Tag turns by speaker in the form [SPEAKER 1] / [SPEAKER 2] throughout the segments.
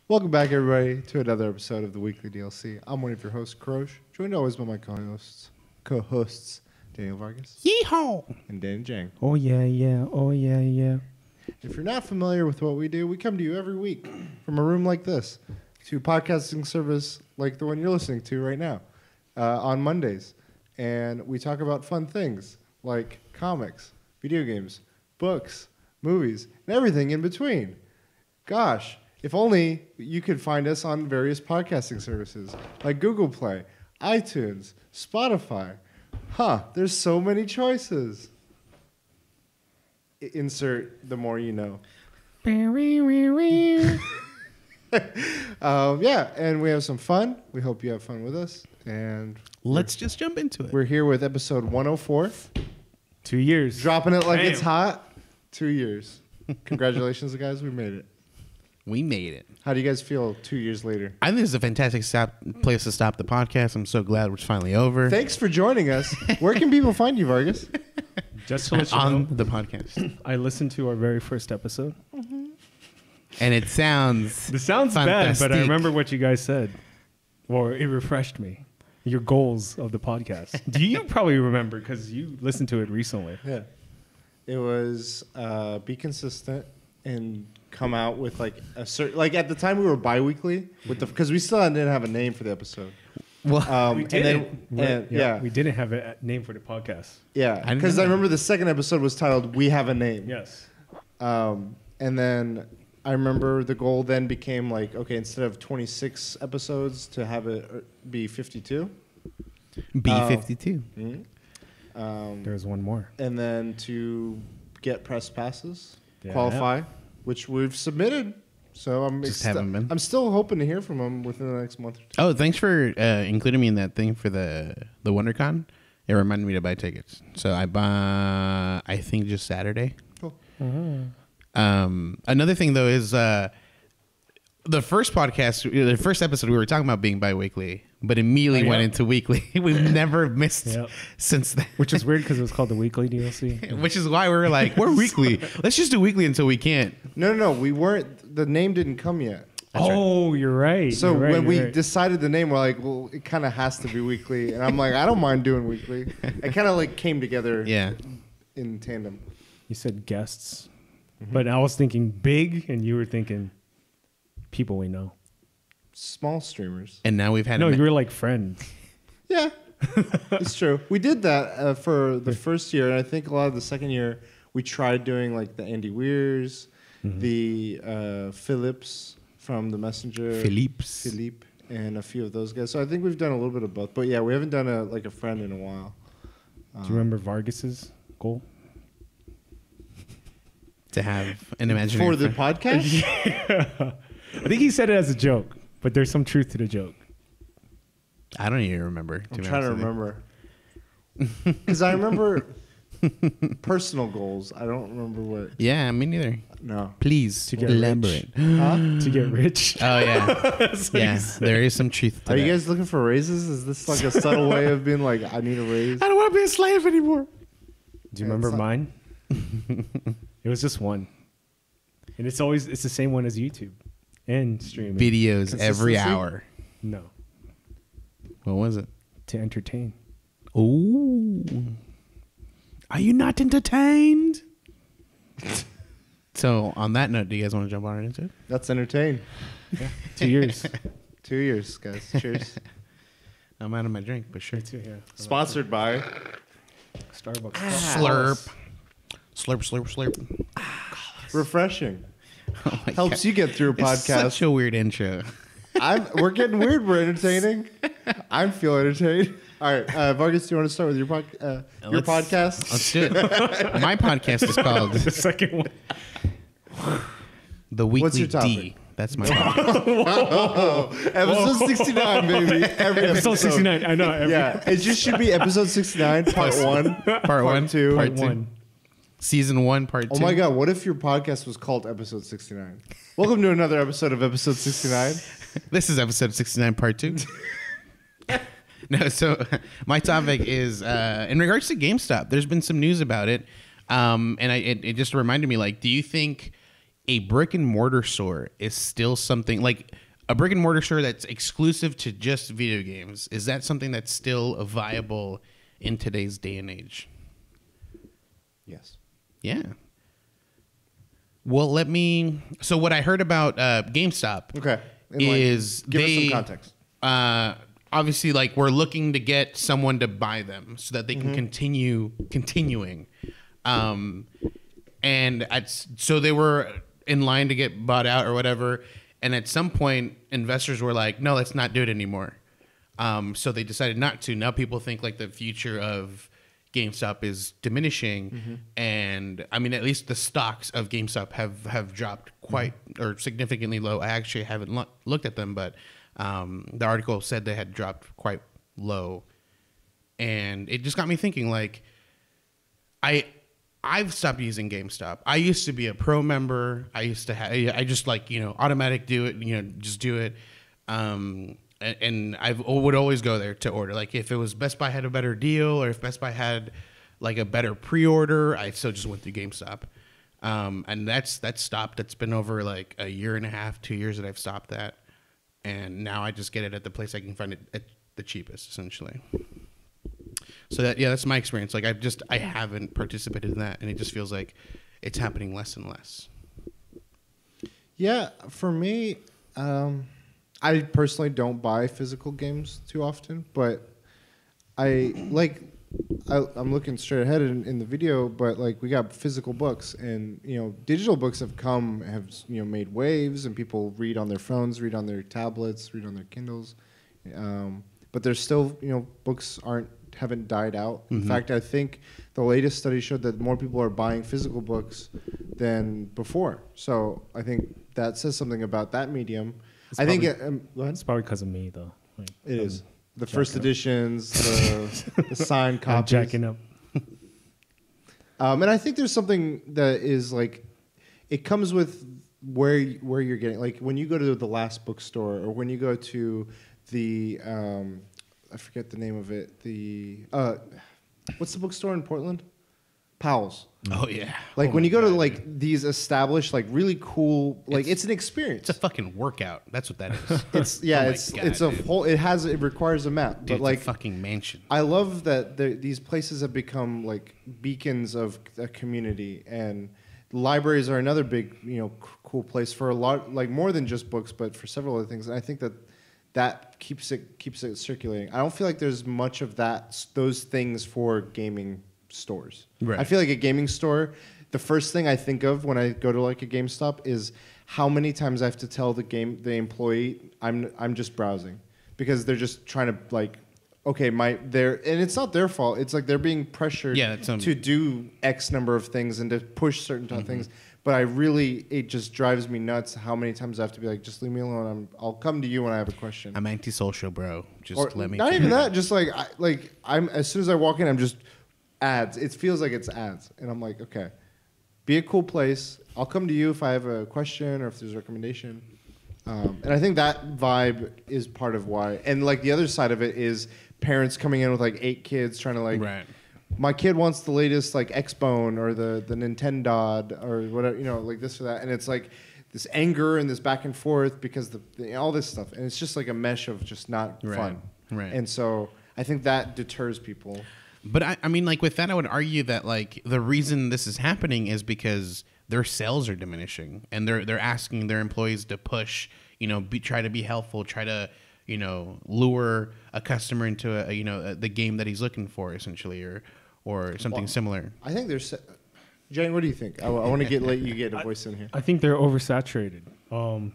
[SPEAKER 1] Welcome back, everybody, to another episode of the Weekly DLC. I'm one of your hosts, Krosh, joined always by my co-hosts, Daniel Vargas.
[SPEAKER 2] Yeehaw!
[SPEAKER 1] And Dan Jang.
[SPEAKER 2] Oh, yeah, yeah. Oh, yeah, yeah.
[SPEAKER 1] If you're not familiar with what we do, we come to you every week from a room like this to a podcasting service like the one you're listening to right now on Mondays. And we talk about fun things like comics, video games, books, movies, and everything in between. Gosh, if only you could find us on various podcasting services like Google Play, iTunes, Spotify. There's so many choices. Insert the more you know. Yeah, and we have some fun. We hope you have fun with us. And
[SPEAKER 2] let's just jump into it.
[SPEAKER 1] We're here with episode 104.
[SPEAKER 2] 2 years.
[SPEAKER 1] Dropping it like it's hot. 2 years. Congratulations, guys. We made it.
[SPEAKER 2] We made it.
[SPEAKER 1] How do you guys feel 2 years later?
[SPEAKER 2] I think this is a fantastic place to stop the podcast. I'm so glad it's finally over.
[SPEAKER 1] Thanks for joining us. Where can people find you, Vargas?
[SPEAKER 3] Just to let you
[SPEAKER 2] on
[SPEAKER 3] know,
[SPEAKER 2] the podcast.
[SPEAKER 3] I listened to our very first episode.
[SPEAKER 2] And it sounds
[SPEAKER 3] It sounds bad,
[SPEAKER 2] fantastic.
[SPEAKER 3] but I remember what you guys said. Or it refreshed me. Your goals of the podcast. Do you probably remember because you listened to it recently?
[SPEAKER 1] Yeah. It was be consistent and come out with like a certain, like at the time we were bi-weekly with the, because we still didn't have a name for the episode.
[SPEAKER 2] Well,
[SPEAKER 3] We
[SPEAKER 1] and
[SPEAKER 3] didn't.
[SPEAKER 1] then yeah,
[SPEAKER 3] We didn't have a name for the podcast.
[SPEAKER 1] yeah,
[SPEAKER 2] I
[SPEAKER 1] because I
[SPEAKER 2] know.
[SPEAKER 1] remember the second episode was titled "We Have a Name."
[SPEAKER 3] Yes.
[SPEAKER 1] And then I remember the goal then became like, okay, instead of 26 episodes to have it be 52.
[SPEAKER 2] B52.
[SPEAKER 3] There was one more.
[SPEAKER 1] And then to get press passes,
[SPEAKER 3] Yeah.
[SPEAKER 1] qualify, which we've submitted. So
[SPEAKER 2] Just haven't been.
[SPEAKER 1] I'm still hoping to hear from them within the next month or two.
[SPEAKER 2] Oh, thanks for including me in that thing for the WonderCon. It reminded me to buy tickets. So I bought, I think, just Saturday.
[SPEAKER 1] Cool.
[SPEAKER 2] Another thing, though, is the first podcast, the first episode, we were talking about being bi-weekly, but immediately went into weekly. We've never missed since then.
[SPEAKER 3] Which is weird because it was called the Weekly DLC.
[SPEAKER 2] Which is why we were like, we're weekly. Let's just do weekly until we can't.
[SPEAKER 1] No, we weren't. The name didn't come yet.
[SPEAKER 3] You're right.
[SPEAKER 1] So
[SPEAKER 3] You're right,
[SPEAKER 1] when
[SPEAKER 3] you're
[SPEAKER 1] we
[SPEAKER 3] right.
[SPEAKER 1] decided the name, we're like, well, it kind of has to be weekly. And I'm like, I don't mind doing weekly. It kind of like came together
[SPEAKER 2] Yeah.
[SPEAKER 1] in tandem.
[SPEAKER 3] You said guests, but I was thinking big, and you were thinking people we know.
[SPEAKER 1] Small streamers.
[SPEAKER 2] And now we've had
[SPEAKER 3] No, you were like friends.
[SPEAKER 1] Yeah, it's true. We did that for the first year, and I think a lot of the second year we tried doing like the Andy Weirs, the Phillips from the Messenger, Philippe, and a few of those guys. So I think we've done a little bit of both. But yeah, we haven't done a friend in a while.
[SPEAKER 3] Do you remember Vargas's goal?
[SPEAKER 2] to have an imaginary
[SPEAKER 1] For the
[SPEAKER 2] friend.
[SPEAKER 1] podcast?
[SPEAKER 3] Yeah. I think he said it as a joke, but there's some truth to the joke.
[SPEAKER 2] I don't even remember.
[SPEAKER 1] I'm trying to remember. Because I remember personal goals. I don't remember what.
[SPEAKER 2] Yeah, me neither.
[SPEAKER 1] No.
[SPEAKER 2] Please
[SPEAKER 3] To get
[SPEAKER 2] elaborate.
[SPEAKER 3] To get rich.
[SPEAKER 2] Oh yeah,
[SPEAKER 3] That's what he
[SPEAKER 2] yeah.
[SPEAKER 3] said.
[SPEAKER 2] There is some truth to
[SPEAKER 1] Are
[SPEAKER 2] that.
[SPEAKER 1] you guys looking for raises? Is this like a subtle way of being like, I need a raise?
[SPEAKER 2] I don't want to be a slave anymore.
[SPEAKER 3] Do you remember mine? It was just one. And it's the same one as YouTube and streaming.
[SPEAKER 2] Videos every
[SPEAKER 1] Consistency?
[SPEAKER 2] hour.
[SPEAKER 3] No.
[SPEAKER 2] What was it?
[SPEAKER 3] To entertain.
[SPEAKER 2] Ooh. Are you not entertained? So on that note, do you guys want to jump on into it?
[SPEAKER 1] That's entertain.
[SPEAKER 3] Yeah. 2 years.
[SPEAKER 1] 2 years, guys. Cheers.
[SPEAKER 2] I'm out of my drink, but sure.
[SPEAKER 3] Me too, yeah.
[SPEAKER 1] Sponsored by
[SPEAKER 3] Starbucks.
[SPEAKER 2] Slurp. Slurp, slurp, slurp.
[SPEAKER 1] Refreshing.
[SPEAKER 2] Oh my
[SPEAKER 1] Helps
[SPEAKER 2] God.
[SPEAKER 1] you get through a
[SPEAKER 2] It's
[SPEAKER 1] podcast.
[SPEAKER 2] such a weird intro.
[SPEAKER 1] We're getting weird. We're entertaining. I feel entertained. All right, Vargas, do you want to start with your podcast?
[SPEAKER 2] Let's do it. My podcast is called
[SPEAKER 3] The second one.
[SPEAKER 2] The Weekly
[SPEAKER 1] What's your topic?
[SPEAKER 2] D. That's my topic.
[SPEAKER 1] Episode 69, baby. Every
[SPEAKER 3] Episode 69. I know.
[SPEAKER 1] Yeah, it just should be episode 69, part 1.
[SPEAKER 2] Part 1,
[SPEAKER 1] two.
[SPEAKER 2] part 2.
[SPEAKER 3] One.
[SPEAKER 2] Season 1, part 2.
[SPEAKER 1] Oh my God, what if your podcast was called episode 69? Welcome to another episode of episode 69.
[SPEAKER 2] This is episode 69, part 2. No, so my topic is in regards to GameStop. There's been some news about it, and it just reminded me, like, do you think a brick and mortar store is still something like a brick and mortar store that's exclusive to just video games. Is that something that's still viable in today's day and age?
[SPEAKER 1] Yes.
[SPEAKER 2] Yeah. Well, so what I heard about GameStop is
[SPEAKER 1] give us some context.
[SPEAKER 2] Obviously, like, we're looking to get someone to buy them so that they can continuing. So they were in line to get bought out or whatever. And at some point, investors were like, no, let's not do it anymore. So they decided not to. Now people think like the future of GameStop is diminishing. And I mean, at least the stocks of GameStop have dropped quite or significantly low. I actually haven't looked at them, but the article said they had dropped quite low. And it just got me thinking, like, I've stopped using GameStop. I used to be a pro member. I just like, automatic do it, just do it. And I would always go there to order. Like if it was Best Buy had a better deal or if Best Buy had like a better pre-order, I still just went through GameStop. And that's stopped. That's been over like a year and a half, 2 years that I've stopped that. And now I just get it at the place I can find it at the cheapest, essentially. So that's my experience. Like I haven't participated in that, and it just feels like it's happening less and less.
[SPEAKER 1] Yeah, for me, I personally don't buy physical games too often, but I'm looking straight ahead in the video, but like we got physical books, and digital books have made waves, and people read on their phones, read on their tablets, read on their Kindles, but there's still books haven't died out. In fact, I think the latest study showed that more people are buying physical books than before. So I think that says something about that medium. Go ahead.
[SPEAKER 3] It's probably because of me, though. Like,
[SPEAKER 1] it is. The first editions, the signed copies.
[SPEAKER 3] I'm jacking up.
[SPEAKER 1] And I think there's something that is like, it comes with where you're getting, like when you go to the last bookstore or when you go to the, I forget the name of it. What's the bookstore in Portland? Powell's.
[SPEAKER 2] Oh yeah.
[SPEAKER 1] Like when you go to like these established, like really cool, like it's an experience.
[SPEAKER 2] It's a fucking workout. That's what that is.
[SPEAKER 1] It requires a map.
[SPEAKER 2] Dude,
[SPEAKER 1] but like
[SPEAKER 2] it's a fucking mansion.
[SPEAKER 1] I love that these places have become like beacons of a community, and libraries are another big, cool place for a lot, like more than just books, but for several other things. And I think that keeps it circulating. I don't feel like there's much of those things for gaming stores.
[SPEAKER 2] Right.
[SPEAKER 1] I feel like a gaming store, the first thing I think of when I go to like a GameStop is how many times I have to tell the employee I'm just browsing, because they're just trying to like, okay, and it's not their fault. It's like they're being pressured to do X number of things and to push certain things. But it just drives me nuts how many times I have to be like, just leave me alone. I'll come to you when I have a question.
[SPEAKER 2] I'm antisocial, bro. Just let me.
[SPEAKER 1] Not even that. Just like I'm as soon as I walk in, I'm just ads. It feels like it's ads, and I'm like, okay, be a cool place. I'll come to you if I have a question or if there's a recommendation. And I think that vibe is part of why. And like the other side of it is parents coming in with like 8 kids trying to like. Right. My kid wants the latest like Xbone or the Nintendo or whatever, like this or that, and it's like this anger and this back and forth because all this stuff, and it's just like a mesh of just not fun.
[SPEAKER 2] Right.
[SPEAKER 1] And so I think that deters people.
[SPEAKER 2] But I mean, like with that, I would argue that like the reason this is happening is because their sales are diminishing, and they're asking their employees to push, try to be helpful, try to lure a customer into the game that he's looking for, essentially, or something similar.
[SPEAKER 1] I think there's, Jane, what do you think? I want to let you get a voice in here.
[SPEAKER 3] I think they're oversaturated.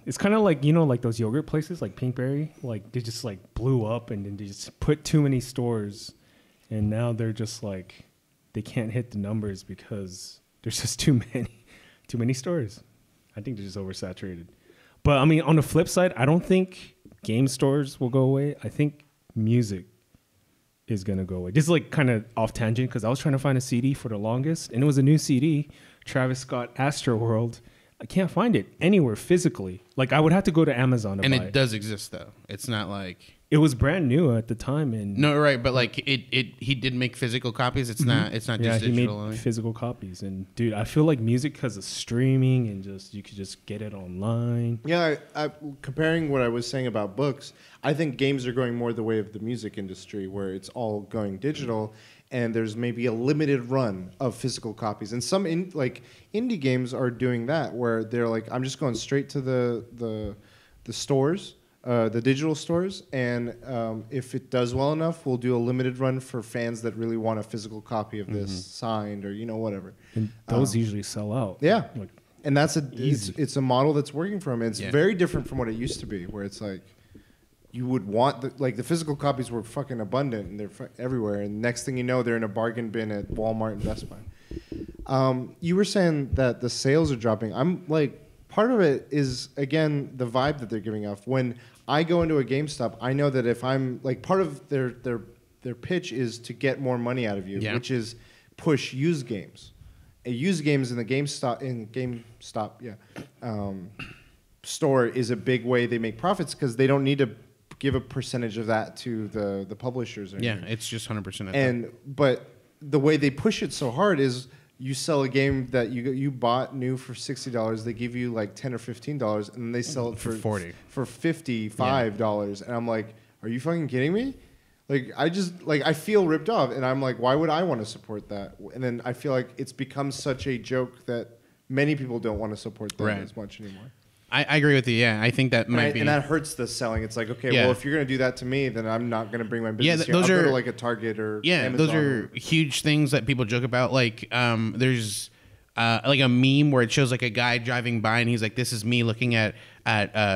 [SPEAKER 3] It's kind of like like those yogurt places, like Pinkberry, like they just like blew up, and then they just put too many stores, and now they're just like they can't hit the numbers because there's just too many stores. I think they're just oversaturated. But I mean, on the flip side, I don't think game stores will go away. I think music is going to go away. This is like kind of off tangent because I was trying to find a CD for the longest, and it was a new CD, Travis Scott Astroworld. I can't find it anywhere physically. Like I would have to go to Amazon to
[SPEAKER 2] And
[SPEAKER 3] buy
[SPEAKER 2] it does exist though. It's not like
[SPEAKER 3] It was brand new at the time, and
[SPEAKER 2] no, right, but like he did make physical copies. It's not just
[SPEAKER 3] he
[SPEAKER 2] digital.
[SPEAKER 3] made
[SPEAKER 2] Only.
[SPEAKER 3] physical copies. And dude, I feel like music because of streaming and just you could just get it online.
[SPEAKER 1] Yeah, comparing what I was saying about books, I think games are going more the way of the music industry, where it's all going digital, and there's maybe a limited run of physical copies. And some indie games are doing that, where they're like, I'm just going straight to the stores. The digital stores, and if it does well enough, we'll do a limited run for fans that really want a physical copy of this signed or whatever.
[SPEAKER 3] And those usually sell out.
[SPEAKER 1] Yeah,
[SPEAKER 3] Like,
[SPEAKER 1] and that's it's a model that's working for them. It's very different from what it used to be, where it's like you would want the physical copies were fucking abundant and they're everywhere, and next thing you know, they're in a bargain bin at Walmart and Best Buy. You were saying that the sales are dropping. I'm like. Part of it is, again, the vibe that they're giving off. When I go into a GameStop, I know that if I'm like part of their pitch is to get more money out of you, which is push used games. Used games in the GameStop store is a big way they make profits because they don't need to give a percentage of that to the publishers. Or anything.
[SPEAKER 2] It's just 100%.
[SPEAKER 1] But the way they push it so hard is. You sell a game that you bought new for $60, they give you like $10 or $15, and they sell it for
[SPEAKER 2] $40,
[SPEAKER 1] for $55, and I'm like, are you fucking kidding me? Like I feel ripped off, and I'm like, why would I want to support that? And then I feel like it's become such a joke that many people don't want to support that as much anymore.
[SPEAKER 2] I agree with you. Yeah, I think that might be,
[SPEAKER 1] and that hurts the selling. It's like, okay, well, if you're gonna do that to me, then I'm not gonna bring my business here.
[SPEAKER 2] Those
[SPEAKER 1] I'll
[SPEAKER 2] are
[SPEAKER 1] go to like a Target or Amazon
[SPEAKER 2] those are huge things that people joke about. Like, there's like a meme where it shows like a guy driving by and he's like, "This is me looking at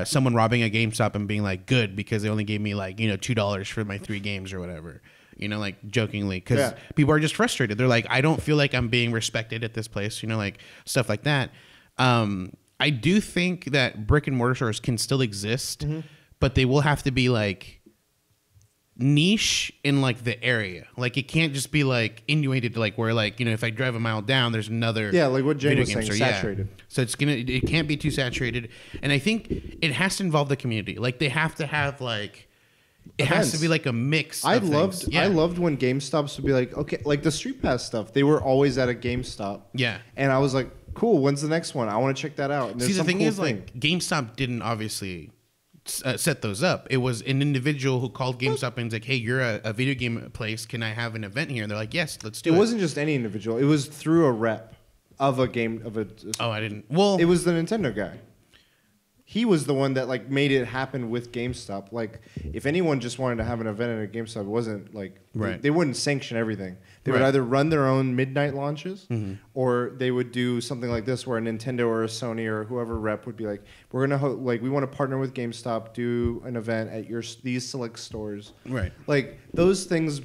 [SPEAKER 2] someone robbing a GameStop and being like, good because they only gave me like $2 for my 3 games or whatever." Like jokingly, because people are just frustrated. They're like, I don't feel like I'm being respected at this place. Like stuff like that. I do think that brick and mortar stores can still exist, but they will have to be like niche in like the area. Like it can't just be like inundated to like where like if I drive a mile down, there's another
[SPEAKER 1] like what Jane was saying, saturated.
[SPEAKER 2] So it can't be too saturated, and I think it has to involve the community. Like they have to have like it has to be like a mix. I
[SPEAKER 1] loved when GameStops would be like, okay, like the Street Pass stuff. They were always at a GameStop.
[SPEAKER 2] Yeah,
[SPEAKER 1] and I was like, cool. When's the next one? I want to check that out. And
[SPEAKER 2] see, the thing is, like, GameStop didn't obviously set those up. It was an individual who called GameStop and was like, "Hey, you're a video game place. Can I have an event here?" And they're like, "Yes, let's do it."
[SPEAKER 1] It wasn't just any individual. It was through a rep of a game of a.
[SPEAKER 2] Oh, I didn't. Well,
[SPEAKER 1] it was the Nintendo guy. He was the one that like made it happen with GameStop. Like, if anyone just wanted to have an event at a GameStop, it wasn't like they wouldn't sanction everything. They would either run their own midnight launches, or they would do something like this, where a Nintendo or a Sony or whoever rep would be like, "We're gonna we want to partner with GameStop, do an event at these select stores." Right. Like those things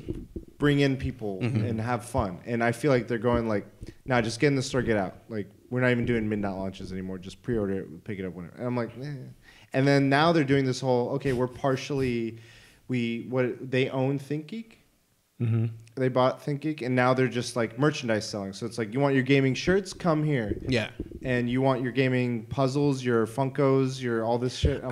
[SPEAKER 1] bring in people and have fun. And I feel like they're going like, "Nah, just get in the store, get out." Like we're not even doing midnight launches anymore. Just pre-order it, pick it up whenever. And I'm like, eh. And then now they're doing this whole, okay, we're partially, they own ThinkGeek. They bought ThinkGeek, and now they're just like merchandise selling. So it's like, you want your gaming shirts? Come here. Yeah. And you want your gaming puzzles, your Funkos, your all this shit?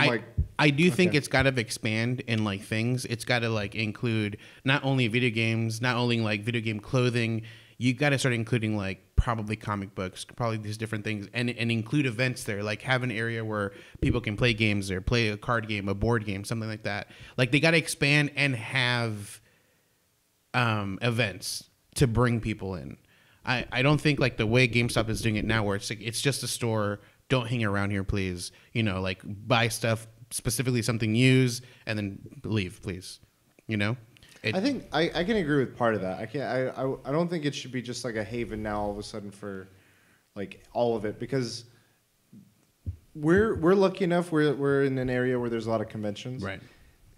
[SPEAKER 2] I do think it's got to expand in like things. It's got to like include not only video games, not only like video game clothing. You got to start including like probably comic books, probably these different things, and include events there. Like have an area where people can play games there, play a card game, a board game, something like that. Like they got to expand and have events to bring people in. I don't think like the way GameStop is doing it now, where it's like it's just a store. Don't hang around here, please. Like buy stuff, specifically something used, and then leave, please.
[SPEAKER 1] I think I can agree with part of that. I don't think it should be just like a haven now all of a sudden for like all of it, because we're lucky enough we're in an area where there's a lot of conventions. Right.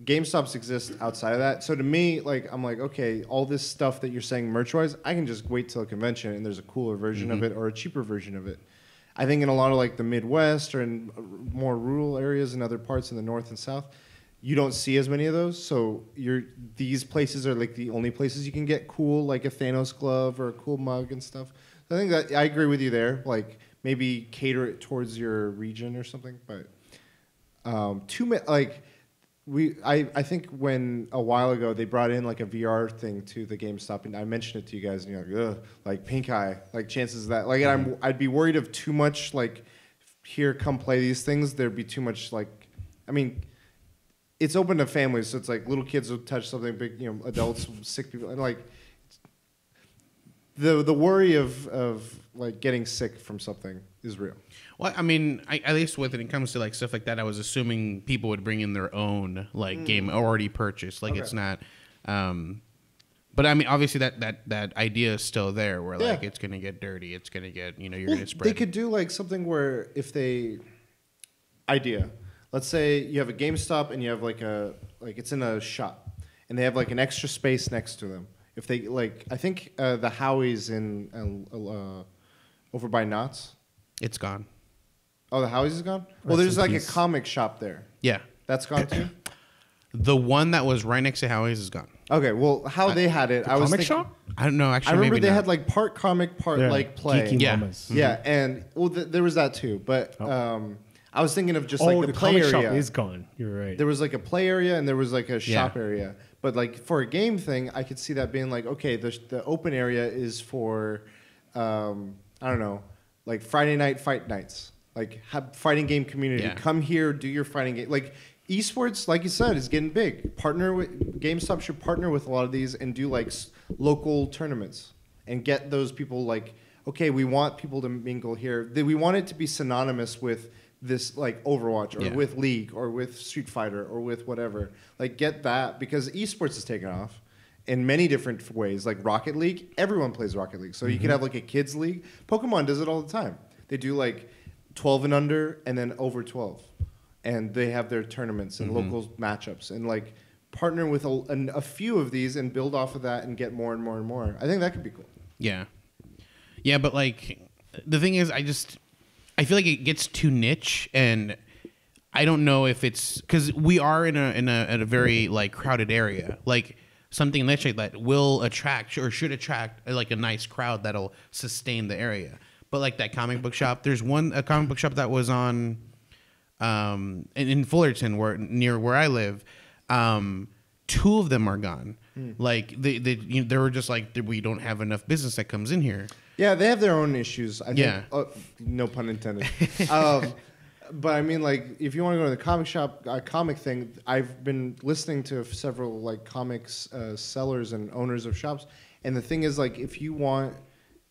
[SPEAKER 1] GameStops exist outside of that. So to me, like I'm like, okay, all this stuff that you're saying merch-wise, I can just wait till a convention and there's a cooler version of it or a cheaper version of it. I think in a lot of like the Midwest or in more rural areas and other parts in the North and South, you don't see as many of those, so these places are like the only places you can get cool, like a Thanos glove or a cool mug and stuff. So I think that I agree with you there. Like maybe cater it towards your region or something. But I think when a while ago they brought in like a VR thing to the GameStop, and I mentioned it to you guys, and you're like, ugh, like pink eye, like chances of that, like, and I'd be worried of too much, like, here, come play these things. There'd be too much, like, I mean, it's open to families, so it's like little kids will touch something, big, adults, sick people, and like, the worry of like getting sick from something is real.
[SPEAKER 2] Well, I mean, at least when it comes to like stuff like that, I was assuming people would bring in their own like game already purchased. Like it's not. But I mean, obviously that idea is still there, where like it's gonna get dirty, it's gonna get you're gonna spread.
[SPEAKER 1] They could do like something where if they let's say you have a GameStop and you have like it's in a shop, and they have like an extra space next to them. If they like, I think the Howie's in over by Knott's.
[SPEAKER 2] It's gone.
[SPEAKER 1] Oh, the Howie's is gone? Well, there's like a comic shop there.
[SPEAKER 2] Yeah.
[SPEAKER 1] That's gone too?
[SPEAKER 2] The one that was right next to Howie's is gone.
[SPEAKER 1] Okay, well, how they had it, I was
[SPEAKER 3] comic
[SPEAKER 1] thinking,
[SPEAKER 3] shop?
[SPEAKER 2] I don't know, actually.
[SPEAKER 1] I remember
[SPEAKER 2] maybe
[SPEAKER 1] they
[SPEAKER 2] not.
[SPEAKER 1] had like part comic, part like play.
[SPEAKER 3] Geeky
[SPEAKER 2] Yeah.
[SPEAKER 3] Mamas.
[SPEAKER 1] Yeah, and well, there was that too. But I was thinking of just like the play
[SPEAKER 3] comic
[SPEAKER 1] area.
[SPEAKER 3] shop is gone. You're right.
[SPEAKER 1] There was like a play area and there was like a shop area. But like for a game thing, I could see that being like, okay, the open area is for, I don't know, like Friday night fight nights. Like have fighting game community.
[SPEAKER 2] Yeah.
[SPEAKER 1] Come here, do your fighting game. Like esports, like you said, is getting big. GameStop should partner with a lot of these and do like local tournaments and get those people like, okay, we want people to mingle here. We want it to be synonymous with this like Overwatch or with League or with Street Fighter or with whatever. Like get that, because esports is taking off in many different ways. Like Rocket League, everyone plays Rocket League. So you could have like a kids league. Pokemon does it all the time. They do like 12 and under and then over 12. And they have their tournaments and local matchups and like partner with a few of these and build off of that and get more and more and more. I think that could be cool.
[SPEAKER 2] Yeah. Yeah, but like the thing is, I feel like it gets too niche, and I don't know if it's because we are in a very like crowded area. Like something niche like that will attract or should attract like a nice crowd that'll sustain the area. But like that comic book shop, there's a comic book shop that was on in Fullerton, near where I live. Two of them are gone. Like they were just like, we don't have enough business that comes in here.
[SPEAKER 1] Yeah, they have their own issues. I think, no pun intended. But I mean, like, if you want to go to the comic shop, comic thing, I've been listening to several like comics sellers and owners of shops, and the thing is, like, if you want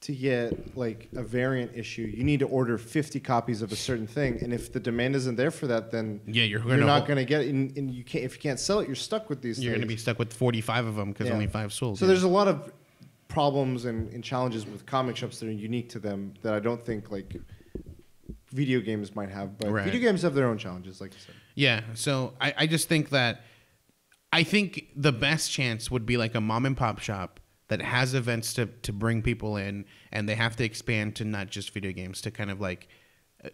[SPEAKER 1] to get like a variant issue, you need to order 50 copies of a certain thing, and if the demand isn't there for that, then you're not going to get it. And you can't, if you can't sell it, you're stuck with these.
[SPEAKER 2] You're going to be stuck with 45 of them because only 5 sold.
[SPEAKER 1] So there's a lot of problems and challenges with comic shops that are unique to them that I don't think like video games might have. But video games have their own challenges, like you said.
[SPEAKER 2] Yeah. So I just think that the best chance would be like a mom and pop shop that has events to bring people in, and they have to expand to not just video games, to kind of like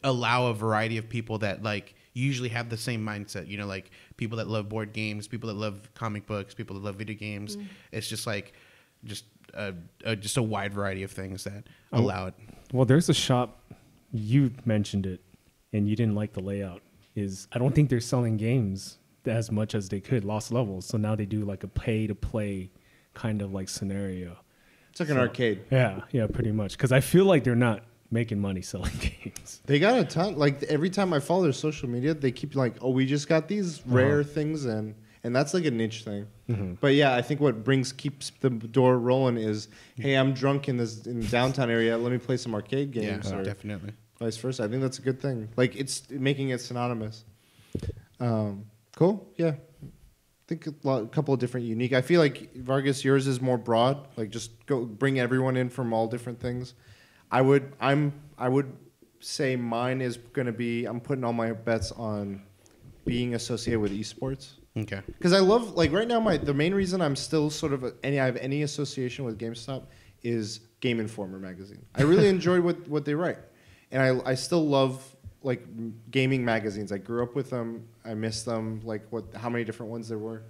[SPEAKER 2] allow a variety of people that like usually have the same mindset, like people that love board games, people that love comic books, people that love video games. It's just like just a wide variety of things that allow it.
[SPEAKER 3] Well, there's a shop, you mentioned it, and you didn't like the layout. I don't think they're selling games as much as they could, Lost Levels. So now they do like a pay-to-play kind of like scenario.
[SPEAKER 1] It's like an arcade.
[SPEAKER 3] Yeah, pretty much. Because I feel like they're not making money selling games.
[SPEAKER 1] They got a ton. Like every time I follow their social media, they keep like, oh, we just got these rare things in. And that's like a niche thing. But yeah, I think what keeps the door rolling is, hey, I'm drunk in downtown area. Let me play some arcade games.
[SPEAKER 2] Yeah,
[SPEAKER 1] or
[SPEAKER 2] definitely.
[SPEAKER 1] Vice versa. I think that's a good thing. Like it's making it synonymous. Cool. Yeah. I think a couple of different unique. I feel like Vargas, yours is more broad. Like just go bring everyone in from all different things. I would say mine is going to be, I'm putting all my bets on being associated with esports.
[SPEAKER 2] Okay.
[SPEAKER 1] Because I love, like right now, the main reason I'm still sort of I have any association with GameStop is Game Informer magazine. I really enjoy what they write, and I still love like gaming magazines. I grew up with them. I miss them. Like how many different ones there were.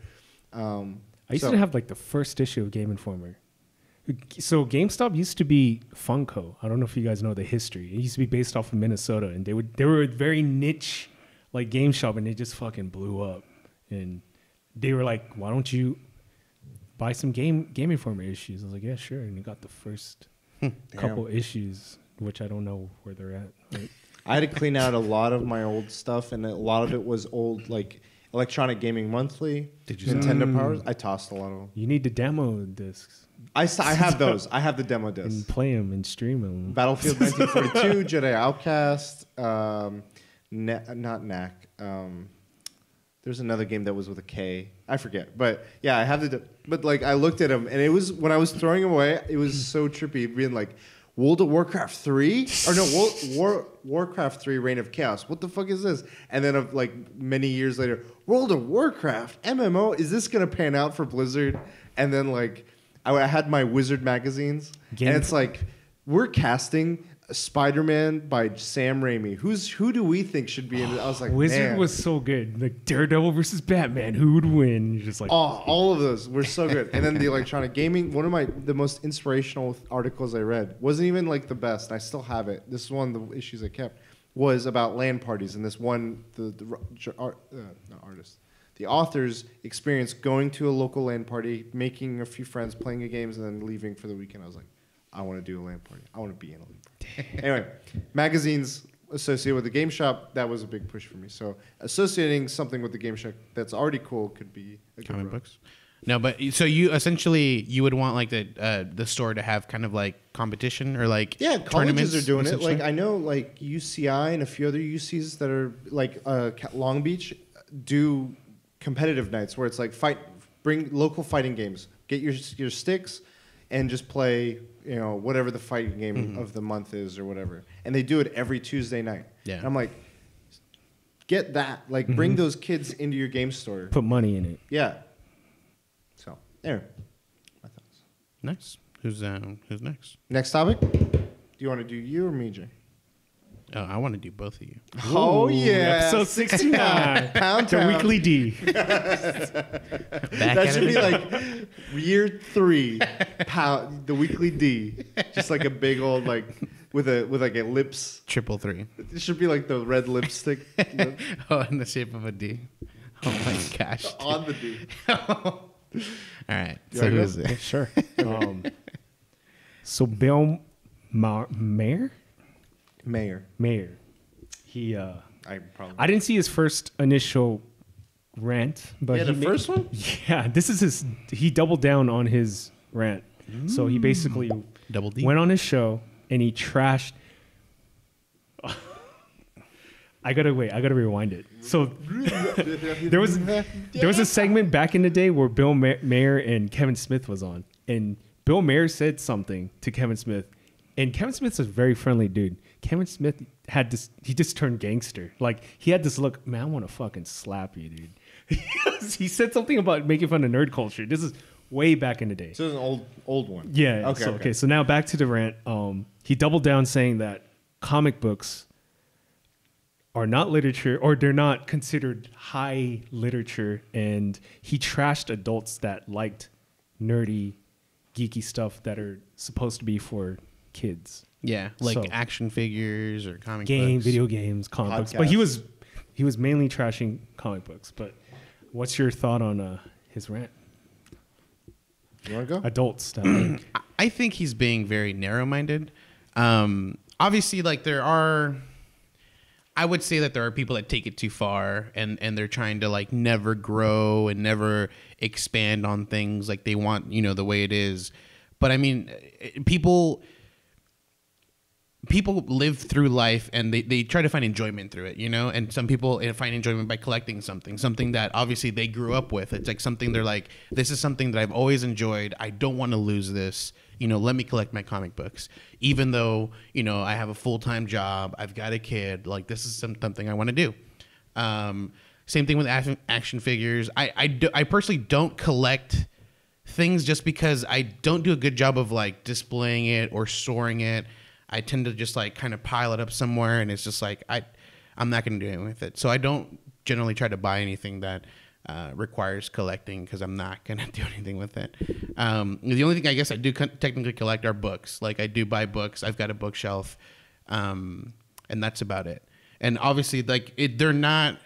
[SPEAKER 3] I used to have like the first issue of Game Informer. So GameStop used to be Funko. I don't know if you guys know the history. It used to be based off of Minnesota, and they were a very niche like game shop, and they just fucking blew up. And they were like, "Why don't you buy some Game Informer issues?" I was like, "Yeah, sure." And you got the first couple issues, which I don't know where they're at. Right?
[SPEAKER 1] I had to clean out a lot of my old stuff, and a lot of it was old, like Electronic Gaming Monthly, Nintendo Powers. I tossed a lot of them.
[SPEAKER 3] You need the demo discs.
[SPEAKER 1] I have those. I have the demo discs.
[SPEAKER 3] And play them and stream them.
[SPEAKER 1] Battlefield 1942, Jedi Outcast, not Knack. There's another game that was with a K. I forget. But yeah, I have but like I looked at them, and it was, when I was throwing them away, it was so trippy being like, World of Warcraft 3? Or no, Warcraft 3 Reign of Chaos. What the fuck is this? And then like many years later, World of Warcraft MMO, is this going to pan out for Blizzard? And then like I had my Wizard magazines, and it's like, we're casting Spider-Man by Sam Raimi. Who do we think should be in it? I was like,
[SPEAKER 3] Wizard
[SPEAKER 1] man.
[SPEAKER 3] was so good. Like Daredevil versus Batman, who would win? You're just like,
[SPEAKER 1] all of those were so good. And then the Electronic Gaming, one of the most inspirational articles I read, wasn't even like the best, and I still have it. This is one of the issues I kept, was about LAN parties, and this one, the author's experience going to a local LAN party, making a few friends, playing a games, and then leaving for the weekend. I was like, I want to do a LAN party. I want to be in a LAN party. Anyway, magazines associated with the game shop, that was a big push for me. So associating something with the game shop that's already cool could be a good
[SPEAKER 2] comic books. No, but so you essentially you would want like the store to have kind of like competition or like
[SPEAKER 1] colleges are doing it. Like I know like UCI and a few other UCs that are like Long Beach do competitive nights where it's like bring local fighting games, get your sticks, and just play, whatever the fighting game of the month is or whatever. And they do it every Tuesday night. Yeah. And I'm like, get that. Like, bring those kids into your game store.
[SPEAKER 3] Put money in it.
[SPEAKER 1] Yeah. So, there. My thoughts.
[SPEAKER 2] Nice. Who's next?
[SPEAKER 1] Next topic? Do you want to do you or me, Jay?
[SPEAKER 2] Oh, I want to do both of you.
[SPEAKER 1] Oh, yeah.
[SPEAKER 3] Episode 69.
[SPEAKER 1] Pound
[SPEAKER 3] The Weekly D.
[SPEAKER 1] That should be like year 3. The Weekly D. Just like a big old, like, with like a lips.
[SPEAKER 2] 333.
[SPEAKER 1] It should be like the red lipstick.
[SPEAKER 2] Oh, in the shape of a D. Oh, my gosh.
[SPEAKER 1] On the D.
[SPEAKER 2] All right. So who is it?
[SPEAKER 3] Sure. So Bill Maher? Maher. He I didn't see his first initial rant, but
[SPEAKER 1] the first one?
[SPEAKER 3] Yeah, this is he doubled down on his rant. So he basically
[SPEAKER 2] Double D.
[SPEAKER 3] went on his show and he trashed I gotta rewind it. So there was a segment back in the day where Bill Maher and Kevin Smith was on, and Bill Maher said something to Kevin Smith, and Kevin Smith's a very friendly dude. Kevin Smith had this, he just turned gangster. Like, he had this look, man, I want to fucking slap you, dude. He said something about making fun of nerd culture. This is way back in the day.
[SPEAKER 1] So it's an old one.
[SPEAKER 3] Yeah. Okay. So now back to the rant. He doubled down saying that comic books are not literature, or they're not considered high literature, and he trashed adults that liked nerdy, geeky stuff that are supposed to be for kids.
[SPEAKER 2] Yeah, like action figures or comic books.
[SPEAKER 3] Video games, comic books. But he was mainly trashing comic books. But what's your thought on his rant?
[SPEAKER 1] You want to go?
[SPEAKER 3] Adult stuff.
[SPEAKER 2] I think he's being very narrow-minded. Obviously, like I would say that there are people that take it too far, and they're trying to like never grow and never expand on things like they want, the way it is. But I mean, people live through life and they try to find enjoyment through it, and some people find enjoyment by collecting something that obviously they grew up with. It's like something they're like, this is something that I've always enjoyed. I don't want to lose this. Let me collect my comic books, even though, I have a full-time job. I've got a kid. Like, this is something I want to do. Same thing with action figures. I personally don't collect things just because I don't do a good job of like displaying it or storing it. I tend to just like kind of pile it up somewhere, and it's just like I'm not going to do anything with it. So I don't generally try to buy anything that requires collecting because I'm not gonna do anything with it. The only thing I guess I do technically collect are books. Like I do buy books. I've got a bookshelf, and that's about it. And obviously, like they're not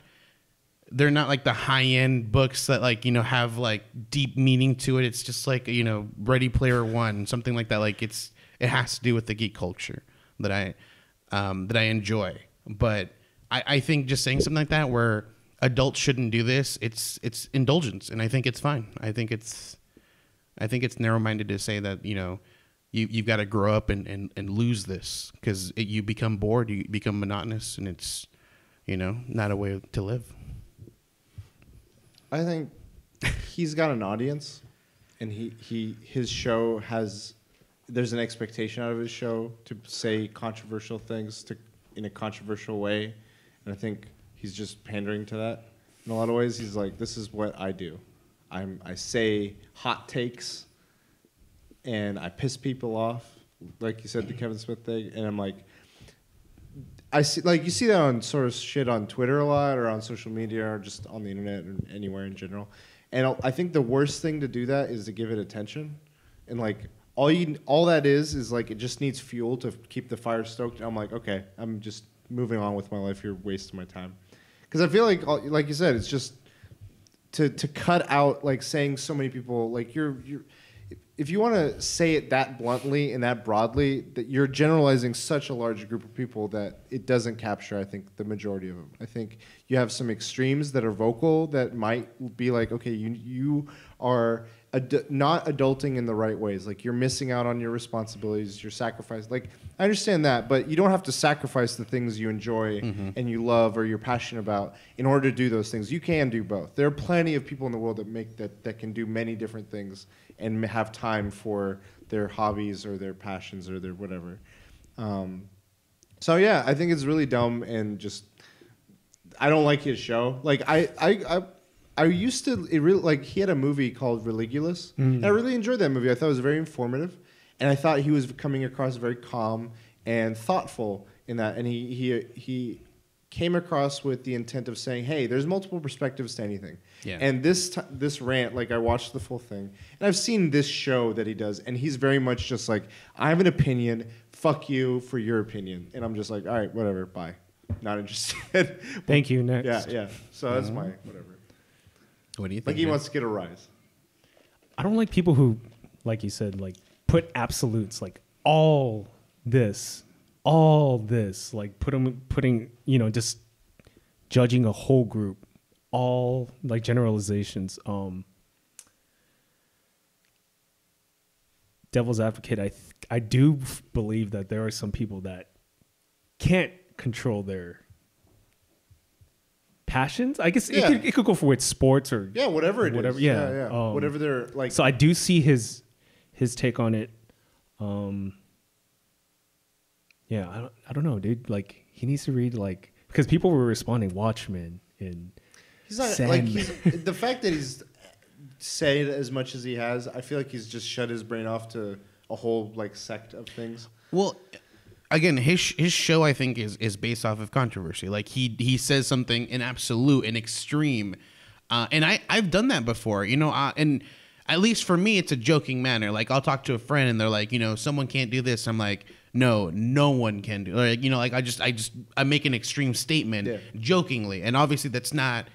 [SPEAKER 2] like the high end books that like have like deep meaning to it. It's just like Ready Player One, something like that. Like it has to do with the geek culture that I enjoy. But I think just saying something like that where adults shouldn't do this, it's indulgence, and I think it's fine. I think it's narrow-minded to say that you've got to grow up and lose this because you become bored, you become monotonous, and it's not a way to live.
[SPEAKER 1] I think he's got an audience, and his show has. There's an expectation out of his show to say controversial things in a controversial way, and I think he's just pandering to that in a lot of ways. He's like, this is what I do. I say hot takes, and I piss people off, like you said, the Kevin Smith thing, and I'm like, I see, like you see that on sort of shit on Twitter a lot, or on social media, or just on the internet, or anywhere in general. And I think the worst thing to do that is to give it attention, and like all that is like it just needs fuel to keep the fire stoked. And I'm like, okay, I'm just moving on with my life. You're wasting my time. Because I feel like you said, it's just to cut out like saying so many people like you're if you want to say it that bluntly and that broadly, that you're generalizing such a large group of people that it doesn't capture, I think, the majority of them. I think you have some extremes that are vocal that might be like, okay, you are not adulting in the right ways. Like you're missing out on your responsibilities, your sacrifice. Like I understand that, but you don't have to sacrifice the things you enjoy and you love or you're passionate about in order to do those things. You can do both. There are plenty of people in the world that can do many different things and have time for their hobbies or their passions or their whatever. So yeah, I think it's really dumb and just I don't like his show. Like I used to he had a movie called Religulous. And I really enjoyed that movie. I thought it was very informative, and I thought he was coming across very calm and thoughtful in that. And he came across with the intent of saying, "Hey, there's multiple perspectives to anything." Yeah. And this rant, like I watched the full thing, and I've seen this show that he does, and he's very much just like, "I have an opinion. Fuck you for your opinion," and I'm just like, "All right, whatever, bye." Not interested.
[SPEAKER 3] Thank you. Next.
[SPEAKER 1] Yeah. So that's my whatever.
[SPEAKER 2] What do you think?
[SPEAKER 1] Like he wants to get a rise.
[SPEAKER 3] I don't like people who, like you said, like put absolutes, like all this, like putting, just judging a whole group, all like generalizations. Devil's advocate, I do believe that there are some people that can't control their passions. I guess it could go for with sports or
[SPEAKER 1] whatever it
[SPEAKER 3] whatever,
[SPEAKER 1] is. Yeah. Whatever they're like.
[SPEAKER 3] So I do see his take on it. I don't know, dude. Like he needs to read because people were responding Watchmen and
[SPEAKER 1] he's not Sandman. The fact that he's said as much as he has, I feel like he's just shut his brain off to a whole sect of things.
[SPEAKER 2] Well, again, his show I think is based off of controversy. Like he says something in absolute and extreme, and I've done that before, and at least for me it's a joking manner. Like I'll talk to a friend and they're like, someone can't do this. I'm like, no one can do. I make an extreme statement jokingly, and obviously that's not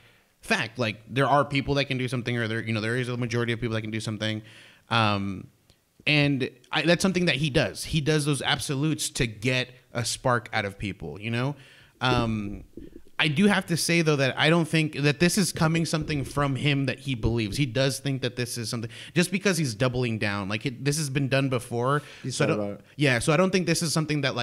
[SPEAKER 2] fact. Like there are people that can do something, or there is a majority of people that can do something. And that's something that he does. He does those absolutes to get a spark out of people, I do have to say, though, that I don't think that this is coming something from him that he believes. He does think that this is something just because he's doubling down. This has been done before. So I don't think this is something that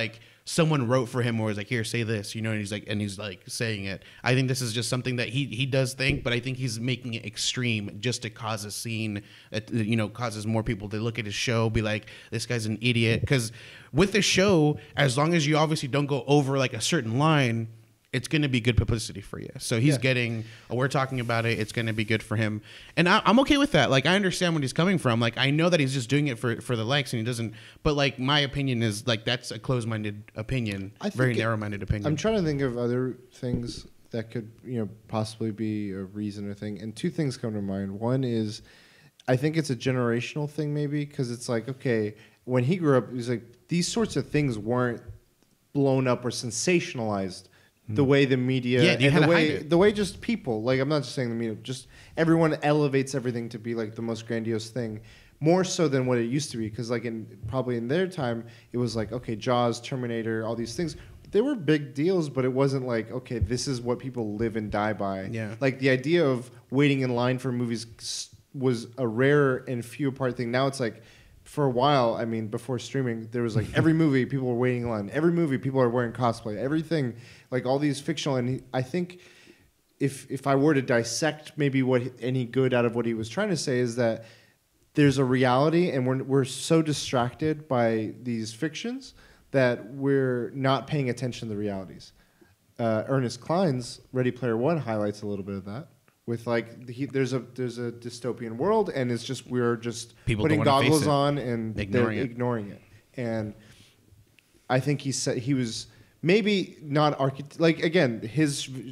[SPEAKER 2] someone wrote for him or was like, here, say this, and he's saying it. I think this is just something that he does think, but I think he's making it extreme just to cause a scene that, causes more people to look at his show, be like, this guy's an idiot. Because with the show, as long as you obviously don't go over a certain line, it's going to be good publicity for you. So he's getting, we're talking about it. It's going to be good for him. And I'm okay with that. I understand where he's coming from. I know that he's just doing it for the likes and he doesn't, but my opinion is that's a closed-minded opinion, very narrow-minded opinion.
[SPEAKER 1] I'm trying to think of other things that could possibly be a reason or thing. And two things come to mind. One is, I think it's a generational thing maybe, because it's like, okay, when he grew up, he was like, these sorts of things weren't blown up or sensationalized the way the media and the way just people, like, I'm not just saying the media, just everyone elevates everything to be like the most grandiose thing, more so than what it used to be. Because like probably in their time, it was like, okay, Jaws, Terminator, all these things, they were big deals, but it wasn't like, okay, this is what people live and die by.
[SPEAKER 2] Yeah.
[SPEAKER 1] Like the idea of waiting in line for movies was a rare and few apart thing. Now it's like, for a while, I mean, before streaming, there was like every movie people were waiting in line. Every movie people are wearing cosplay. Everything, like all these fictional. And I think if I were to dissect maybe what any good out of what he was trying to say is that there's a reality, and we're so distracted by these fictions that we're not paying attention to the realities. Ernest Cline's Ready Player One highlights a little bit of that. With like there's a dystopian world, and it's just we're just
[SPEAKER 2] People
[SPEAKER 1] putting
[SPEAKER 2] don't wanna face
[SPEAKER 1] goggles
[SPEAKER 2] it.
[SPEAKER 1] on and
[SPEAKER 2] Ignoring
[SPEAKER 1] they're
[SPEAKER 2] it.
[SPEAKER 1] ignoring it. And I think he said he was maybe not like again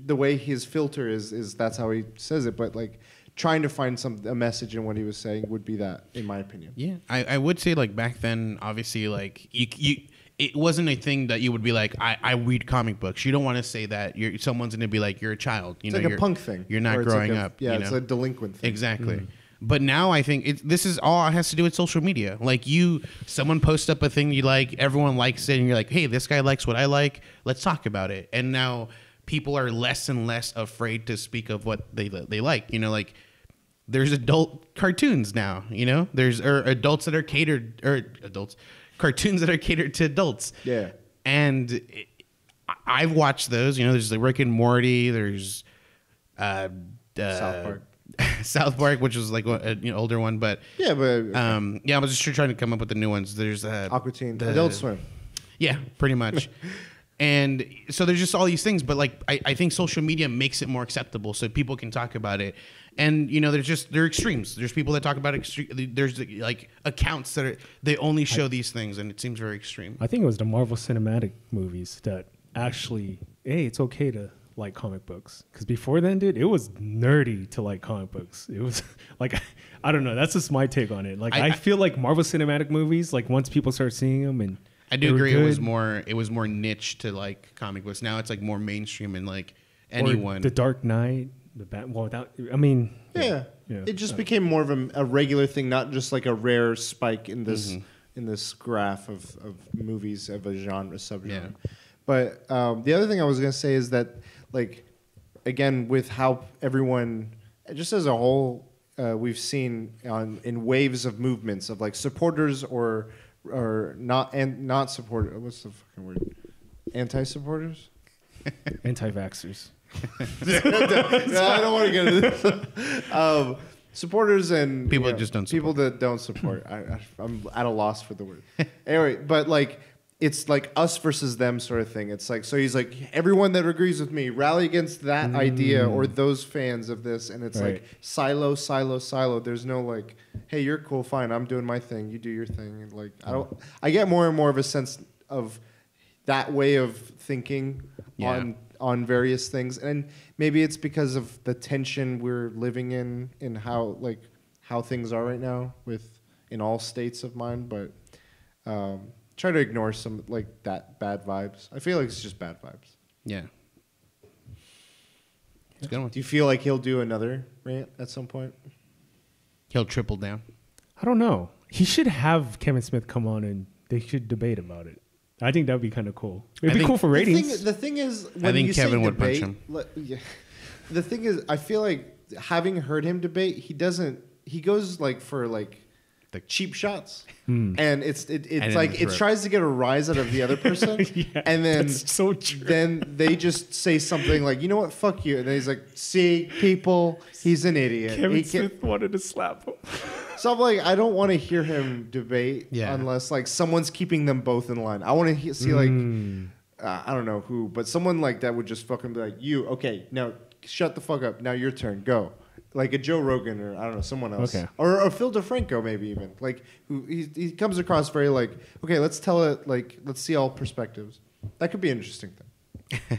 [SPEAKER 1] the way his filter is that's how he says it, but like trying to find a message in what he was saying would be that, in my opinion.
[SPEAKER 2] Yeah, I would say like back then, obviously, like you it wasn't a thing that you would be like, I read comic books. You don't want to say that. Someone's going to be like, you're a child.
[SPEAKER 1] It's like a punk thing.
[SPEAKER 2] You're not growing up.
[SPEAKER 1] Yeah,
[SPEAKER 2] you know?
[SPEAKER 1] it's a delinquent thing.
[SPEAKER 2] Exactly. Mm-hmm. But now I think this is all it has to do with social media. Like someone posts up a thing you like, everyone likes it, and you're like, hey, this guy likes what I like. Let's talk about it. And now people are less and less afraid to speak of what they like. Like there's adult cartoons now. There's adults that are cartoons that are catered to adults.
[SPEAKER 1] Yeah.
[SPEAKER 2] And I've watched those. There's like Rick and Morty. There's
[SPEAKER 1] South Park.
[SPEAKER 2] South Park, which was like an older one, but
[SPEAKER 1] I
[SPEAKER 2] was just trying to come up with the new ones. There's
[SPEAKER 1] Aqua Teen, Adult Swim.
[SPEAKER 2] Yeah, pretty much. And so there's just all these things, but like I think social media makes it more acceptable, so people can talk about it. And there are extremes. There's people that talk about extreme. There's like accounts they only show these things, and it seems very extreme.
[SPEAKER 3] I think it was the Marvel Cinematic movies that actually, hey, it's okay to like comic books. Because before then, dude, it was nerdy to like comic books. It was like, I don't know. That's just my take on it. Like, I feel like Marvel Cinematic movies, like once people start seeing them, and
[SPEAKER 2] I do agree, it was more niche to like comic books. Now it's like more mainstream and like anyone.
[SPEAKER 3] Or The Dark Knight.
[SPEAKER 1] It just became more of a regular thing, not just like a rare spike in this in this graph of movies of a subgenre.
[SPEAKER 2] Yeah.
[SPEAKER 1] But the other thing I was gonna say is that, like, again, with how everyone, just as a whole, we've seen in waves of movements of like supporters or not supporters. What's the fucking word? Anti-supporters.
[SPEAKER 3] Anti-vaxxers.
[SPEAKER 1] I don't want to get into this. Supporters and
[SPEAKER 2] people that just don't support.
[SPEAKER 1] People that don't support. I'm at a loss for the word. Anyway, but like it's like us versus them sort of thing. It's like, so he's like, everyone that agrees with me, rally against that idea or those fans of this, and it's like silo. There's no like, hey, you're cool, fine, I'm doing my thing, you do your thing. And like I get more and more of a sense of that way of thinking on various things, and maybe it's because of the tension we're living in how things are right now in all states of mind. But try to ignore some like that bad vibes. I feel like it's just bad vibes.
[SPEAKER 2] Yeah. It's a good one.
[SPEAKER 1] Do you feel like he'll do another rant at some point?
[SPEAKER 2] He'll triple down.
[SPEAKER 3] I don't know. He should have Kevin Smith come on and they should debate about it. I think that would be kind of cool. It'd be cool for ratings.
[SPEAKER 1] The thing is, when
[SPEAKER 2] I think
[SPEAKER 1] you
[SPEAKER 2] Kevin
[SPEAKER 1] say
[SPEAKER 2] would
[SPEAKER 1] debate,
[SPEAKER 2] punch him.
[SPEAKER 1] The thing is, I feel like having heard him debate, he goes like for like the cheap shots, and it's like it tries to get a rise out of the other person, and then
[SPEAKER 3] that's so true.
[SPEAKER 1] Then they just say something like, you know what, fuck you, and then he's like, see, people, he's an idiot.
[SPEAKER 3] Kevin Smith wanted to slap him.
[SPEAKER 1] So I'm like, I don't want to hear him debate unless like someone's keeping them both in line. I want to see like I don't know who, but someone like that would just fucking be like, you, okay, now shut the fuck up, now your turn, go. Like a Joe Rogan or I don't know, someone else.
[SPEAKER 3] Okay.
[SPEAKER 1] Or Phil DeFranco maybe even. Like who he comes across very like, okay, let's tell it, like, let's see all perspectives. That could be an interesting thing.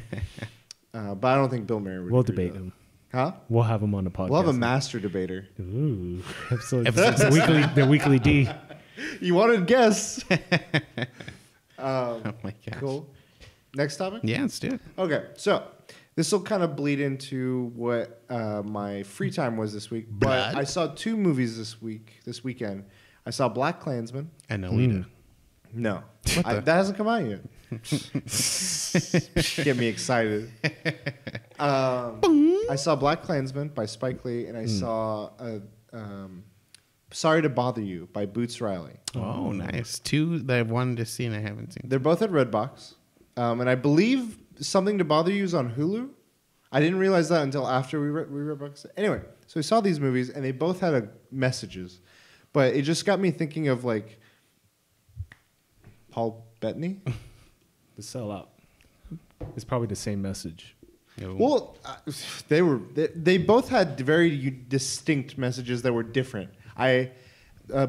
[SPEAKER 1] But I don't think Bill Maher would.
[SPEAKER 3] We'll
[SPEAKER 1] agree
[SPEAKER 3] debate
[SPEAKER 1] to that.
[SPEAKER 3] him.
[SPEAKER 1] Huh?
[SPEAKER 3] We'll have him on the podcast.
[SPEAKER 1] We'll have a master debater.
[SPEAKER 3] Ooh, the weekly D.
[SPEAKER 1] You wanted guests.
[SPEAKER 2] Oh my gosh.
[SPEAKER 1] Cool. Next topic?
[SPEAKER 2] Yeah, let's do it.
[SPEAKER 1] Okay, so this will kind of bleed into what my free time was this week. But I saw 2 movies this weekend. I saw Black Klansman.
[SPEAKER 2] And Alita.
[SPEAKER 1] No. That hasn't come out yet. Get me excited. I saw Black Klansman by Spike Lee, and I saw Sorry to Bother You by Boots Riley.
[SPEAKER 2] Oh, nice. 2 that I've wanted to see and I haven't seen.
[SPEAKER 1] They're both at Redbox. And I believe Something to Bother You is on Hulu. I didn't realize that until after we Redboxed it. Anyway, so we saw these movies, and they both had messages. But it just got me thinking of, like, Paul Bettany.
[SPEAKER 3] The sellout. It's probably the same message.
[SPEAKER 2] No.
[SPEAKER 1] Well, they both had very distinct messages that were different.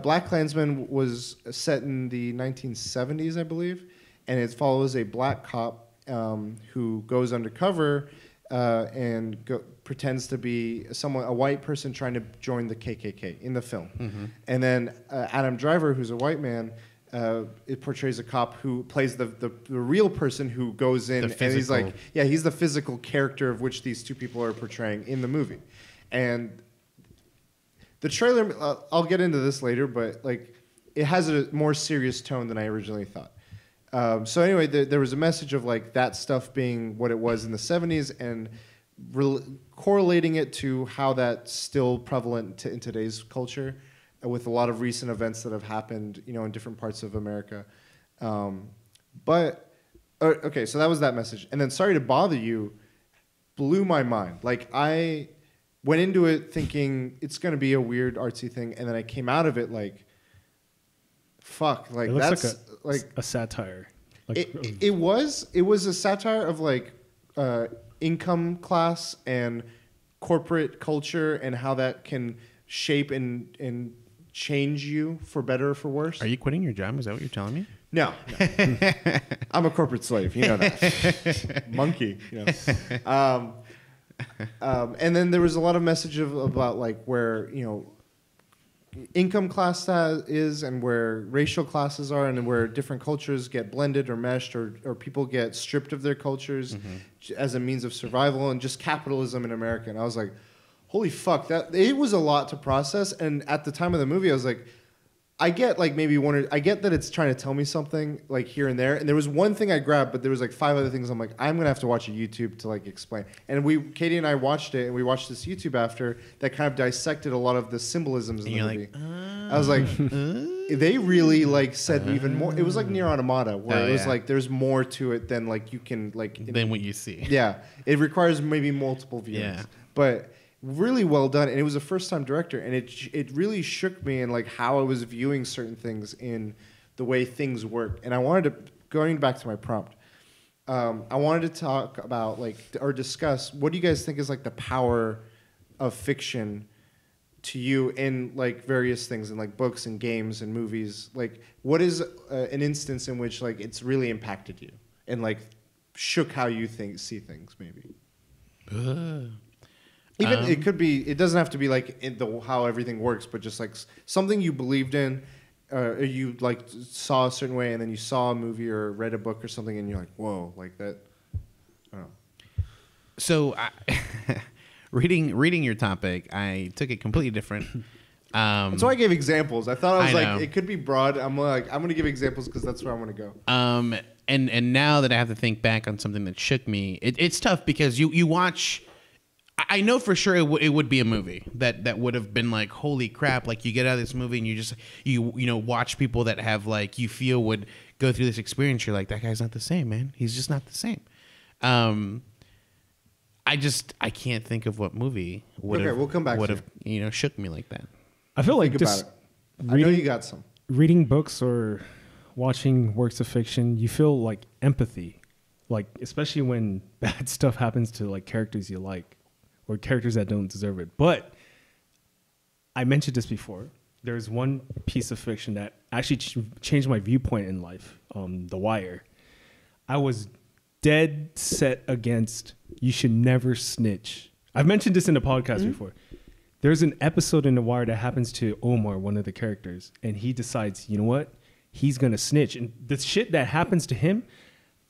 [SPEAKER 1] Black Klansman was set in the 1970s, I believe, and it follows a black cop who goes undercover and pretends to be a white person trying to join the KKK in the film. Mm-hmm. And then Adam Driver, who's a white man, it portrays a cop who plays the real person who goes in, and he's like, he's the physical character of which these 2 people are portraying in the movie. And the trailer, I'll get into this later, but like it has a more serious tone than I originally thought. So anyway, there was a message of like that stuff being what it was in the 70s and correlating it to how that's still prevalent in today's culture with a lot of recent events that have happened, in different parts of America. Okay, so that was that message. And then Sorry to Bother You blew my mind. Like I went into it thinking it's going to be a weird artsy thing, and then I came out of it like, fuck, like
[SPEAKER 3] it looks
[SPEAKER 1] that's
[SPEAKER 3] like a satire. Like,
[SPEAKER 1] it was a satire of like income class and corporate culture and how that can shape and change you for better or for worse.
[SPEAKER 2] Are you quitting your job? Is that what you're telling me?
[SPEAKER 1] No. I'm a corporate slave. You know that. Monkey. And then there was a lot of message about like where, income class is and where racial classes are and where different cultures get blended or meshed or people get stripped of their cultures as a means of survival and just capitalism in America. And I was like, holy fuck, it was a lot to process. And at the time of the movie, I was like, I get like maybe I get that it's trying to tell me something like here and there. And there was one thing I grabbed, but there was like 5 other things I'm like, I'm going to have to watch a YouTube to like explain. And Katie and I watched it, and we watched this YouTube after that kind of dissected a lot of the symbolisms in the movie. I was like, they really like said even more. It was like Nier Automata, where it was like there's more to it than like you can like
[SPEAKER 2] than what you see.
[SPEAKER 1] Yeah, it requires maybe multiple viewings.
[SPEAKER 2] Yeah.
[SPEAKER 1] But really well done, and it was a first-time director, and it really shook me in like how I was viewing certain things in the way things work. And I wanted to, going back to my prompt, I wanted to talk about like or discuss what do you guys think is like the power of fiction to you in like various things in like books and games and movies. Like what is an instance in which like it's really impacted you and like shook how you see things maybe. Even it could be. It doesn't have to be like how everything works, but just like something you believed in, or you like saw a certain way, and then you saw a movie or read a book or something, and you're like, "Whoa!" Like that. I don't know.
[SPEAKER 2] So, reading your topic, I took it completely different.
[SPEAKER 1] That's why I gave examples. I thought I was
[SPEAKER 2] know.
[SPEAKER 1] It could be broad. I'm going to give examples because that's where I want to go.
[SPEAKER 2] And now that I have to think back on something that shook me, it's tough because you watch. I know for sure it would be a movie that would have been like, holy crap, like you get out of this movie and you just watch people that have like you feel would go through this experience. You're like, that guy's not the same, man. He's just not the same. I can't think of what movie would have shook me like that.
[SPEAKER 3] I feel like
[SPEAKER 1] Think
[SPEAKER 3] just
[SPEAKER 1] about it. I know you got some.
[SPEAKER 3] Reading books or watching works of fiction, you feel like empathy, like especially when bad stuff happens to like characters you like. Or characters that don't deserve it. But I mentioned this before. There's one piece of fiction that actually changed my viewpoint in life, The Wire. I was dead set against you should never snitch. I've mentioned this in the podcast before. There's an episode in The Wire that happens to Omar, one of the characters, and he decides, you know what? He's going to snitch. And the shit that happens to him,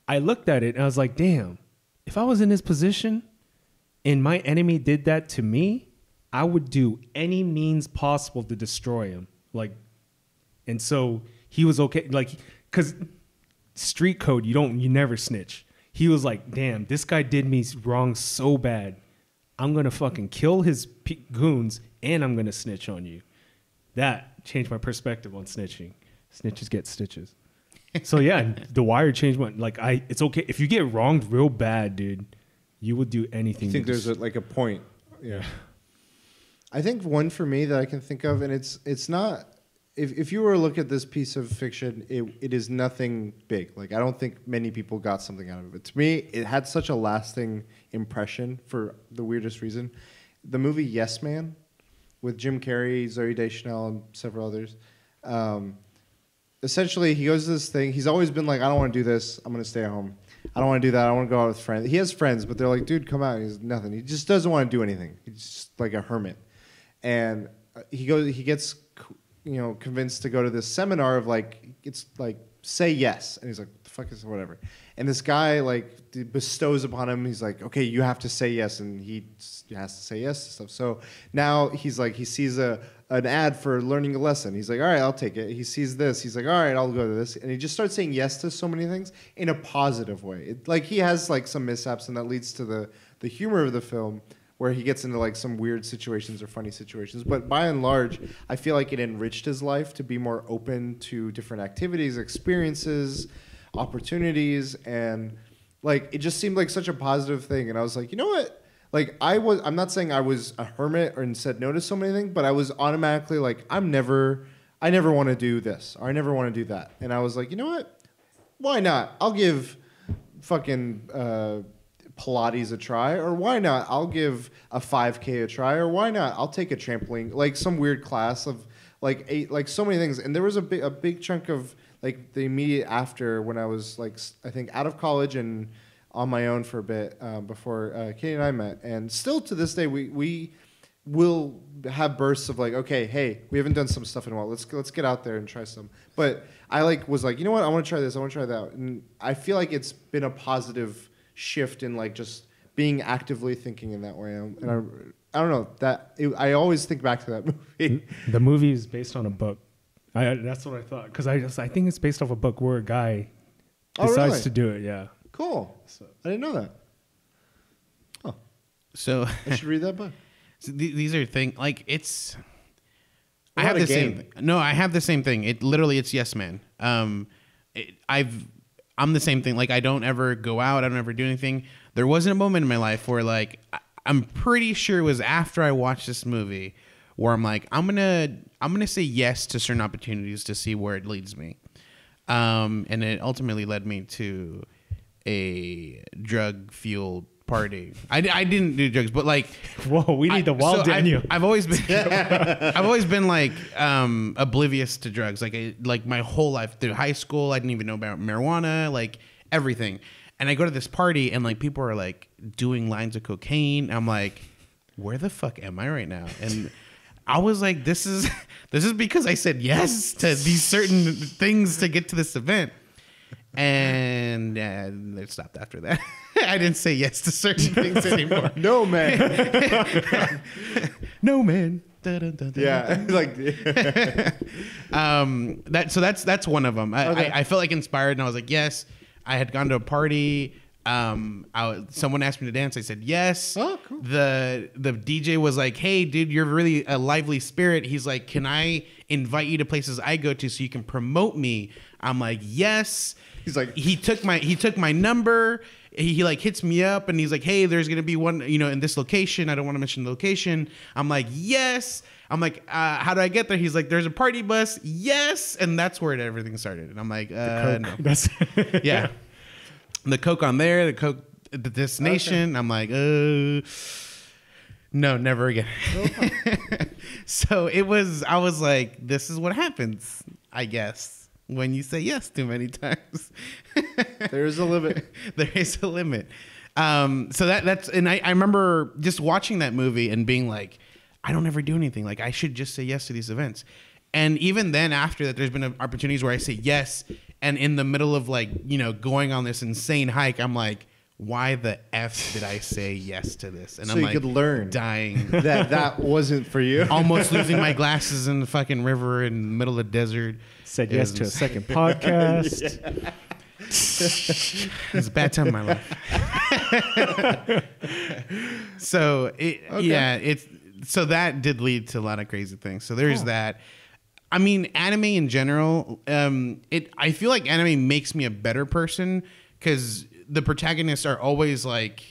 [SPEAKER 3] I looked at it and I was like, damn, if I was in his position and my enemy did that to me, I would do any means possible to destroy him. Like, and so he was okay. Like, because street code, you never snitch. He was like, damn, this guy did me wrong so bad. I'm going to fucking kill his goons and I'm going to snitch on you. That changed my perspective on snitching. Snitches get stitches. So yeah, The Wire changed my, like, it's okay. If you get wronged real bad, dude, you would do anything.
[SPEAKER 1] I think there's a point. Yeah. I think one for me that I can think of, and it's not, if you were to look at this piece of fiction, it is nothing big. Like, I don't think many people got something out of it. To me, it had such a lasting impression for the weirdest reason. The movie Yes Man with Jim Carrey, Zooey Deschanel, and several others. Essentially, he goes to this thing. He's always been like, I don't want to do this. I'm going to stay at home. I don't want to do that. I want to go out with friends. He has friends, but they're like, dude, come out. He's nothing. He just doesn't want to do anything. He's just like a hermit. And he gets convinced to go to this seminar of like, it's like, say yes. And he's like, the fuck is whatever. And this guy like bestows upon him. He's like, okay, you have to say yes. And he has to say yes to stuff. So now he's like, he sees an ad for learning a lesson. He's like, all right, I'll take it. He sees this. He's like, all right, I'll go to this. And he just starts saying yes to so many things in a positive way. Like he has like some mishaps, and that leads to the humor of the film, where he gets into like some weird situations or funny situations. But by and large, I feel like it enriched his life to be more open to different activities, experiences, opportunities, and like it just seemed like such a positive thing. And I was like, you know what? Like I'm not saying I was a hermit and said no to so many things, but I was automatically like, I never want to do this, or I never want to do that. And I was like, you know what? Why not? I'll give fucking Pilates a try, or why not? I'll give a 5K a try, or why not? I'll take a trampoline, like some weird class of like so many things. And there was a big chunk of like the immediate after, when I was like, I think out of college and on my own for a bit before Katie and I met. And still to this day, we will have bursts of like, okay, hey, we haven't done some stuff in a while. Let's get out there and try some. But I was like, you know what? I want to try this. I want to try that. And I feel like it's been a positive shift in like just being actively thinking in that way. And I don't know, I always think back to that movie.
[SPEAKER 3] The movie is based on a book. That's what I thought, because I think it's based off a book where a guy decides to do it. Yeah.
[SPEAKER 1] Cool. So, I didn't know that. Oh.
[SPEAKER 2] So
[SPEAKER 1] I should read that book.
[SPEAKER 2] So these are things like it's.
[SPEAKER 1] What
[SPEAKER 2] I have
[SPEAKER 1] about
[SPEAKER 2] the
[SPEAKER 1] a
[SPEAKER 2] same.
[SPEAKER 1] game?
[SPEAKER 2] No, I have the same thing. It's Yes Man. I'm the same thing. Like I don't ever go out. I don't ever do anything. There wasn't a moment in my life where like I'm pretty sure it was after I watched this movie where I'm like, I'm gonna say yes to certain opportunities to see where it leads me. And it ultimately led me to a drug fueled party. I didn't do drugs, but like,
[SPEAKER 3] whoa, we need the wild Daniel.
[SPEAKER 2] I've always been like oblivious to drugs. Like my whole life through high school, I didn't even know about marijuana, like everything. And I go to this party and like people are like doing lines of cocaine. I'm like, where the fuck am I right now? And I was like, this is because I said yes to these certain things to get to this event. And it stopped after that. I didn't say yes to certain things anymore.
[SPEAKER 1] No, man.
[SPEAKER 2] No, man.
[SPEAKER 1] Yeah, like
[SPEAKER 2] that's one of them.
[SPEAKER 1] Okay.
[SPEAKER 2] I felt like inspired, and I was like, yes. I had gone to a party. Someone asked me to dance. I said yes.
[SPEAKER 1] Oh, cool.
[SPEAKER 2] The DJ was like, "Hey, dude, you're really a lively spirit." He's like, "Can I invite you to places I go to so you can promote me?" I'm like, "Yes."
[SPEAKER 1] He's like,
[SPEAKER 2] he took my number. He like hits me up and he's like, "Hey, there's gonna be one, in this location. I don't want to mention the location." I'm like, "Yes." I'm like, "How do I get there?" He's like, "There's a party bus." Yes, and that's where everything started. And I'm like, "No."
[SPEAKER 3] That's
[SPEAKER 2] Yeah. The Coke on there, the destination. Okay. I'm like, no, never again. So I was like, this is what happens, I guess. when you say yes too many times.
[SPEAKER 1] There's a limit.
[SPEAKER 2] There is a limit. So that's and I remember just watching that movie and being like, I don't ever do anything. Like I should just say yes to these events. And even then, after that, there's been opportunities where I say yes, and in the middle of like going on this insane hike, I'm like, why the F did I say yes to this? And
[SPEAKER 1] so
[SPEAKER 2] I'm
[SPEAKER 1] you
[SPEAKER 2] like,
[SPEAKER 1] could learn
[SPEAKER 2] dying,
[SPEAKER 1] that wasn't for you.
[SPEAKER 2] almost losing my glasses in the fucking river in the middle of the desert.
[SPEAKER 3] Said yes to a second podcast.
[SPEAKER 2] It's a bad time in my life. So so that did lead to a lot of crazy things. So there's that. I mean, anime in general, I feel like anime makes me a better person because the protagonists are always like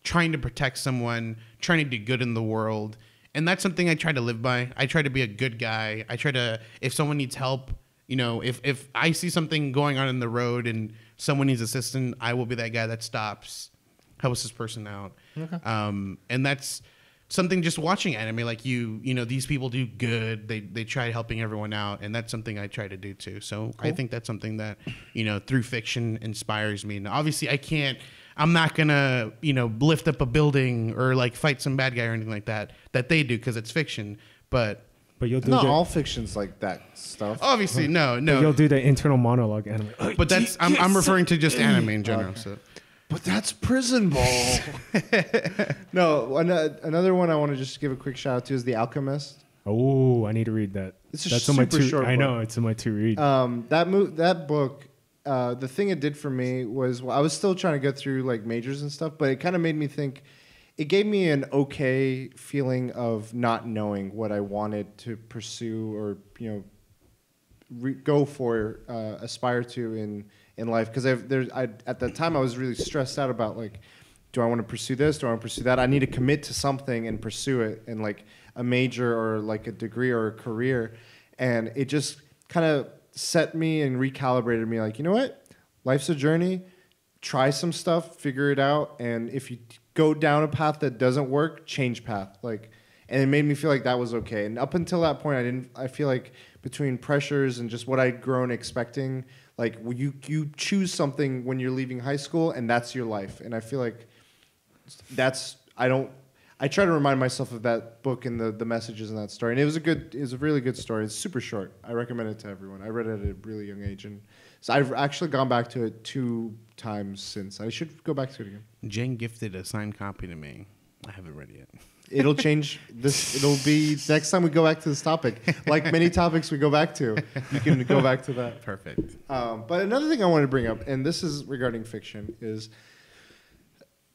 [SPEAKER 2] trying to protect someone, trying to do good in the world. And that's something I try to live by. I try to be a good guy. I try to, if someone needs help, if I see something going on in the road and someone needs assistance, I will be that guy that stops, helps this person out. Okay. And that's something just watching anime, like these people do good. They try helping everyone out. And that's something I try to do too. So cool. I think that's something that, through fiction inspires me. And obviously I'm not going to, lift up a building or like fight some bad guy or anything like that they do because it's fiction. But
[SPEAKER 3] you'll do
[SPEAKER 1] not all fiction's like that stuff.
[SPEAKER 2] Obviously, no.
[SPEAKER 3] But you'll do the internal monologue anime.
[SPEAKER 2] But that's I'm referring to just anime in general. Okay. So.
[SPEAKER 1] But that's Prison Ball. No, another one I want to just give a quick shout out to is The Alchemist.
[SPEAKER 3] Oh, I need to read that.
[SPEAKER 1] It's
[SPEAKER 3] that's
[SPEAKER 1] super short book.
[SPEAKER 3] I know, it's in my to read.
[SPEAKER 1] That book, the thing it did for me was I was still trying to go through like majors and stuff, but it kind of made me think. It gave me an okay feeling of not knowing what I wanted to pursue or go for, aspire to in life. Because at that time I was really stressed out about like, do I want to pursue this? Do I want to pursue that? I need to commit to something and pursue it in like a major or like a degree or a career. And it just kind of set me and recalibrated me. Like, you know what? Life's a journey. Try some stuff, figure it out, and if you go down a path that doesn't work, change path. Like, and it made me feel like that was okay. And up until that point, I feel like between pressures and just what I'd grown expecting, like you choose something when you're leaving high school, and that's your life. And I feel like I try to remind myself of that book and the messages in that story. And it was a really good story. It's super short. I recommend it to everyone. I read it at a really young age, and so I've actually gone back to it 2 times since. I should go back to it again.
[SPEAKER 2] Jen gifted a signed copy to me. I haven't read it yet.
[SPEAKER 1] It'll change this. It'll be next time we go back to this topic. Like many topics we go back to, you can go back to that.
[SPEAKER 2] Perfect.
[SPEAKER 1] But another thing I wanted to bring up, and this is regarding fiction, is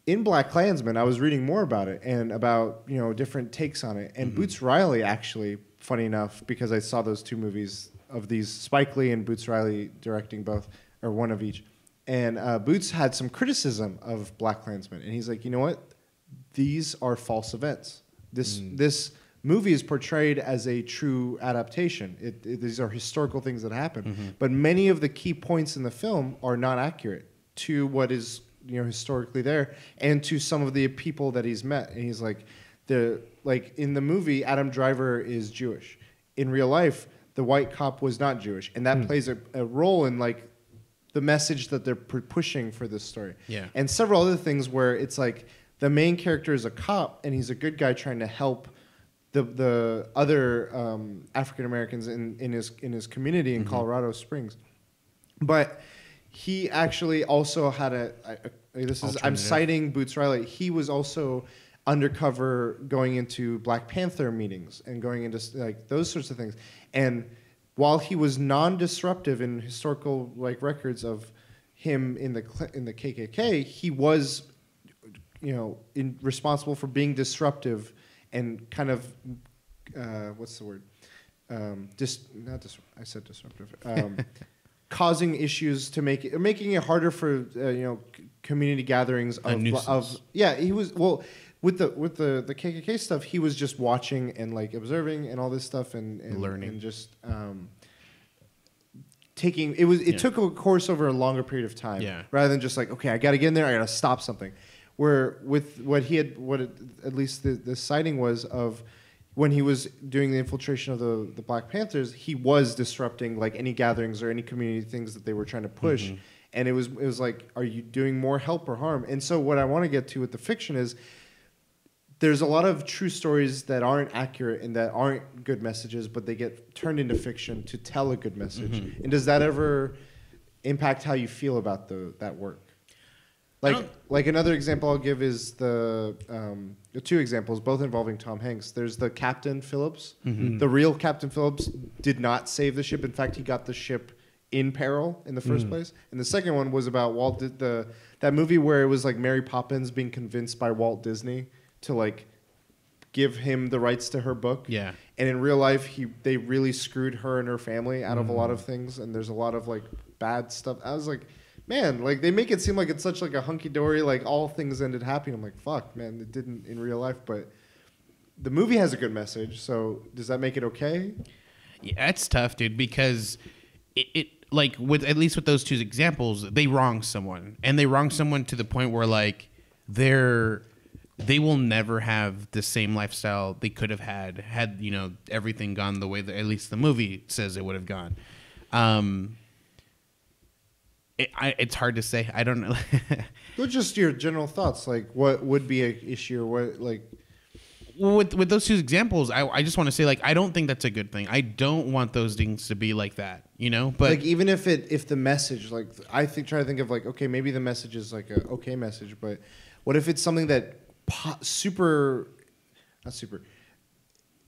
[SPEAKER 1] in Black Klansman, I was reading more about it and about different takes on it. And Boots Riley actually, funny enough, because I saw those 2 movies of these, Spike Lee and Boots Riley directing both, or one of each. And Boots had some criticism of Black Klansman. And he's like, you know what? These are false events. This movie is portrayed as a true adaptation. These are historical things that happen. But many of the key points in the film are not accurate to what is historically there and to some of the people that he's met. And he's like, in the movie, Adam Driver is Jewish. In real life, the white cop was not Jewish, and that plays a role in like the message that they're pushing for this story. Yeah. And several other things where it's like the main character is a cop and he's a good guy trying to help the other African Americans in his community in Colorado Springs, but he actually also had I'm citing Boots Riley. He was also undercover going into Black Panther meetings and going into like those sorts of things. And while he was non-disruptive in historical like records of him in the KKK, he was responsible for being disruptive and kind of what's the word? I said disruptive. Causing issues to making it harder for community gatherings he was with the KKK stuff. He was just watching and like observing and all this stuff and
[SPEAKER 2] learning
[SPEAKER 1] and just taking it took a course over a longer period of time rather than just like, okay, I got to get in there, I got to stop something. Where with what at least the sighting was of when he was doing the infiltration of the Black Panthers, he was disrupting like any gatherings or any community things that they were trying to push. And it was like, are you doing more help or harm? And so what I want to get to with the fiction is there's a lot of true stories that aren't accurate and that aren't good messages, but they get turned into fiction to tell a good message. And does that ever impact how you feel about that work? Like another example I'll give is the two examples, both involving Tom Hanks. There's the Captain Phillips. The real Captain Phillips did not save the ship. In fact, he got the ship in peril in the first place. And the second one was about that movie where it was like Mary Poppins being convinced by Walt Disney to like give him the rights to her book.
[SPEAKER 2] Yeah.
[SPEAKER 1] And in real life, they really screwed her and her family out of a lot of things. And there's a lot of like bad stuff. I was like, man, like they make it seem like it's such like a hunky dory, like all things ended happy. I'm like, fuck, man, it didn't in real life. But the movie has a good message. So does that make it okay?
[SPEAKER 2] Yeah, it's tough, dude, because it like with at least with those two examples, they wrong someone, and they wrong someone to the point where like they will never have the same lifestyle they could have had everything gone the way that at least the movie says it would have gone. It's hard to say. I don't know.
[SPEAKER 1] But just your general thoughts, like what would be an issue, or what like.
[SPEAKER 2] Well, with those two examples, I just want to say like I don't think that's a good thing. I don't want those things to be like that, But
[SPEAKER 1] like even if the message, like I try to think of like, okay, maybe the message is like a okay message, but what if it's something that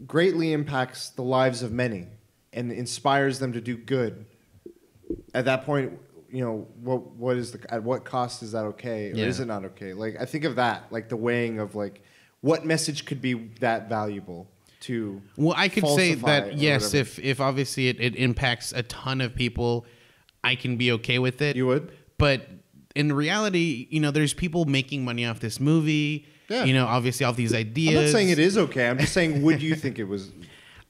[SPEAKER 1] greatly impacts the lives of many and inspires them to do good? At that point, what is at what cost is that okay, or is it not okay? Like I think of that, like the weighing of like what message could be that valuable to.
[SPEAKER 2] Well, I could say that yes,
[SPEAKER 1] whatever.
[SPEAKER 2] if obviously it impacts a ton of people, I can be okay with it.
[SPEAKER 1] You would,
[SPEAKER 2] but in reality, there's people making money off this movie. Yeah. Obviously off these ideas.
[SPEAKER 1] I'm not saying it is okay. I'm just saying, would you think it was?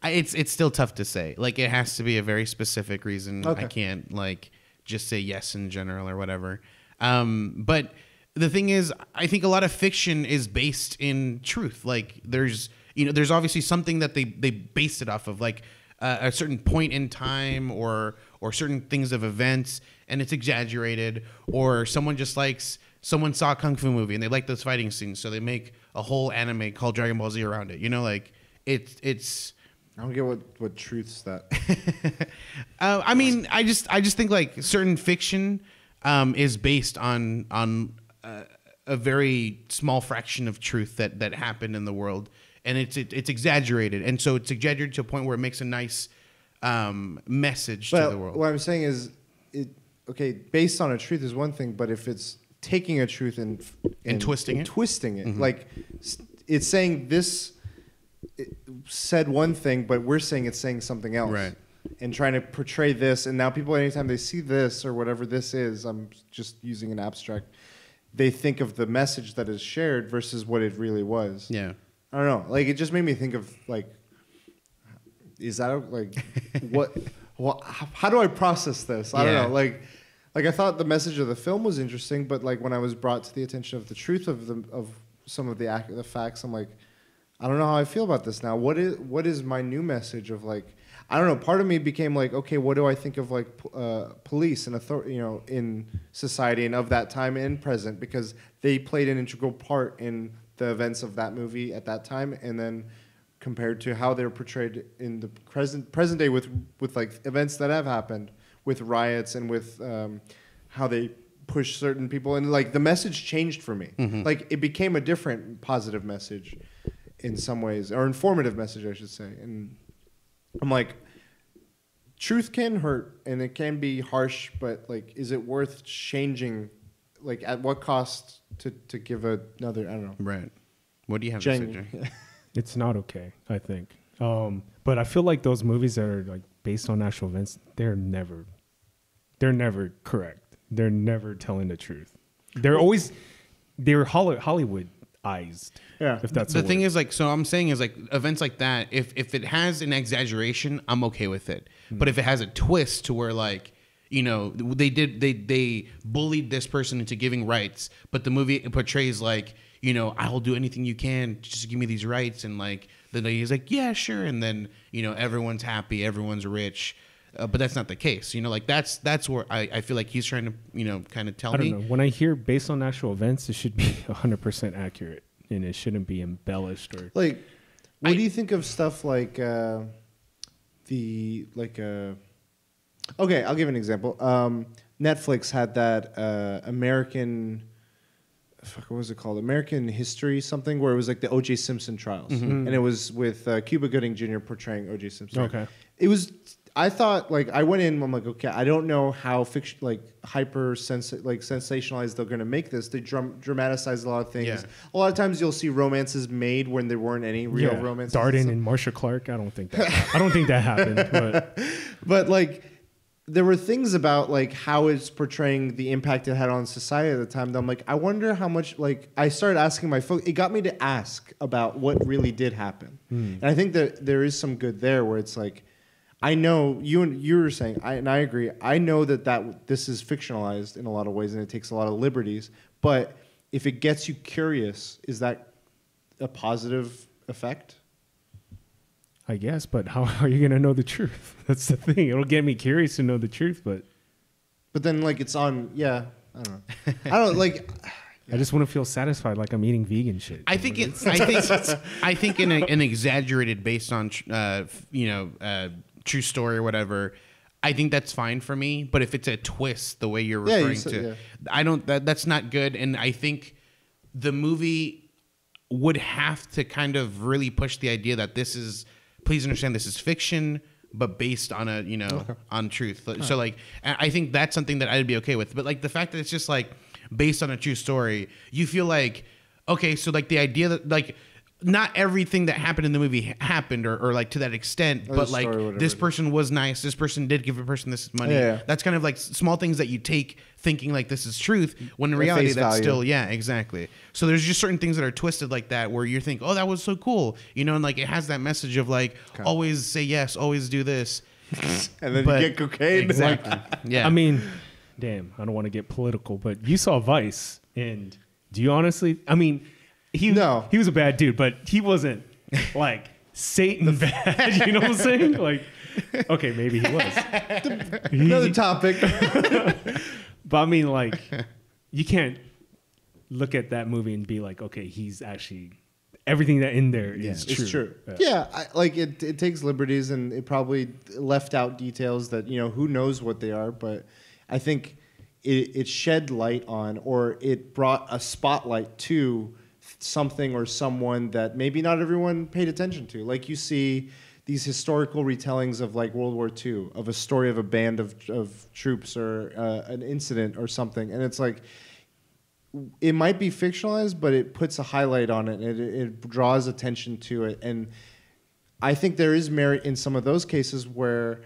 [SPEAKER 2] It's still tough to say. Like it has to be a very specific reason. Okay. I can't like just say yes in general or whatever. But the thing is, I think a lot of fiction is based in truth. Like there's obviously something that they based it off of, like a certain point in time or certain things of events, and it's exaggerated. Or someone saw a kung fu movie and they like those fighting scenes, so they make a whole anime called Dragon Ball Z around it. Like it's.
[SPEAKER 1] I don't get what truth's that.
[SPEAKER 2] I mean, I just think like certain fiction is based on a very small fraction of truth that happened in the world, and it's exaggerated, and so it's exaggerated to a point where it makes a nice message to the world.
[SPEAKER 1] What I'm saying is, based on a truth is one thing, but if it's taking a truth and
[SPEAKER 2] twisting it,
[SPEAKER 1] mm-hmm. Like it's saying this. It said one thing, but we're saying it's saying something else,
[SPEAKER 2] right?
[SPEAKER 1] And trying to portray this, and now people, anytime they see this or whatever this is, I'm just using an abstract, they think of the message that is shared versus what it really was.
[SPEAKER 2] Yeah,
[SPEAKER 1] I don't know. Like it just made me think of like, is that like what? How do I process this? I don't know. Like I thought the message of the film was interesting, but like when I was brought to the attention of the truth of some of the facts, I'm like, I don't know how I feel about this now. What is my new message of like, I don't know. Part of me became like, okay, what do I think of like police and authority, in society and of that time and present, because they played an integral part in the events of that movie at that time, and then compared to how they're portrayed in the present day with like events that have happened with riots and with how they push certain people, and like the message changed for me. Mm-hmm. Like it became a different positive message in some ways, or informative message, I should say. And I'm like, truth can hurt and it can be harsh, but like, is it worth changing? Like, at what cost to give another? I don't know.
[SPEAKER 2] Right. What do you have to say, Jay?
[SPEAKER 3] It's not okay, I think. But I feel like those movies that are like based on actual events, they're never correct. They're never telling the truth. They're Hollywoodized.
[SPEAKER 1] Yeah.
[SPEAKER 3] If that's
[SPEAKER 2] the thing is, like, so I'm saying is like events like that, if it has an exaggeration, I'm okay with it. Mm-hmm. But if it has a twist to where like, they bullied this person into giving rights, but the movie portrays like, I'll do anything you can just to give me these rights, and like the lady's like, yeah, sure, and then everyone's happy, everyone's rich. But that's not the case, like that's where I feel like he's trying to, kind of tell me.
[SPEAKER 3] I don't know. When I hear based on actual events, it should be 100% accurate, and it shouldn't be embellished or
[SPEAKER 1] like. What do you think of stuff like okay, I'll give an example. Netflix had that American, what was it called? American History something, where it was like the O.J. Simpson trials, and it was with Cuba Gooding Jr. portraying O.J. Simpson.
[SPEAKER 3] Okay.
[SPEAKER 1] It was. I thought, like, I went in, I'm like, okay, I don't know how sensationalized they're going to make this. They dramatize a lot of things.
[SPEAKER 2] Yeah.
[SPEAKER 1] A lot of times you'll see romances made when there weren't any real romances.
[SPEAKER 3] Darden and Marsha Clark, I don't think that happened.
[SPEAKER 1] But, like, there were things about, like, how it's portraying the impact it had on society at the time that I'm like, I wonder how much, like, I started asking my folks. It got me to ask about what really did happen. And I think that there is some good there where it's like, I know you were saying, and I agree. I know that this is fictionalized in a lot of ways, and it takes a lot of liberties. But if it gets you curious, is that a positive effect?
[SPEAKER 3] I guess, but how are you going to know the truth? That's the thing. It'll get me curious to know the truth, but
[SPEAKER 1] then, like, it's on. Yeah, I don't know. I don't like.
[SPEAKER 3] I just want to feel satisfied, like I'm eating vegan shit.
[SPEAKER 2] I think in an exaggerated based on true story or whatever, I think that's fine for me. But if it's a twist, the way you're referring to, I don't. That's not good. And I think the movie would have to kind of really push the idea that this is. Please understand, this is fiction, but based on on truth. So like, I think that's something that I'd be okay with. But like the fact that it's just like based on a true story, you feel like, okay, so like the idea that like. Not everything that happened in the movie happened or like to that extent, but like this person was nice. This person did give a person this money. Yeah. That's kind of like small things that you take thinking like this is truth when in reality that's still, exactly. So there's just certain things that are twisted like that where you think, oh, that was so cool. And like it has that message of like, always say yes, always do this.
[SPEAKER 1] And then you get cocaine.
[SPEAKER 2] Exactly.
[SPEAKER 3] Yeah. I mean, damn, I don't want to get political, but you saw Vice and do you honestly, I mean, he was a bad dude, but he wasn't like Satan bad. You know what I'm saying? Like, okay, maybe he was.
[SPEAKER 1] Another topic.
[SPEAKER 3] But I mean, like, you can't look at that movie and be like, okay, he's actually everything that in there is true.
[SPEAKER 1] It's true. Yeah, it takes liberties and it probably left out details that who knows what they are, but I think it shed light on, or it brought a spotlight to something or someone that maybe not everyone paid attention to. Like you see these historical retellings of like World War II, of a story of a band of troops or an incident or something. And it's like, it might be fictionalized, but it puts a highlight on it and it draws attention to it. And I think there is merit in some of those cases where,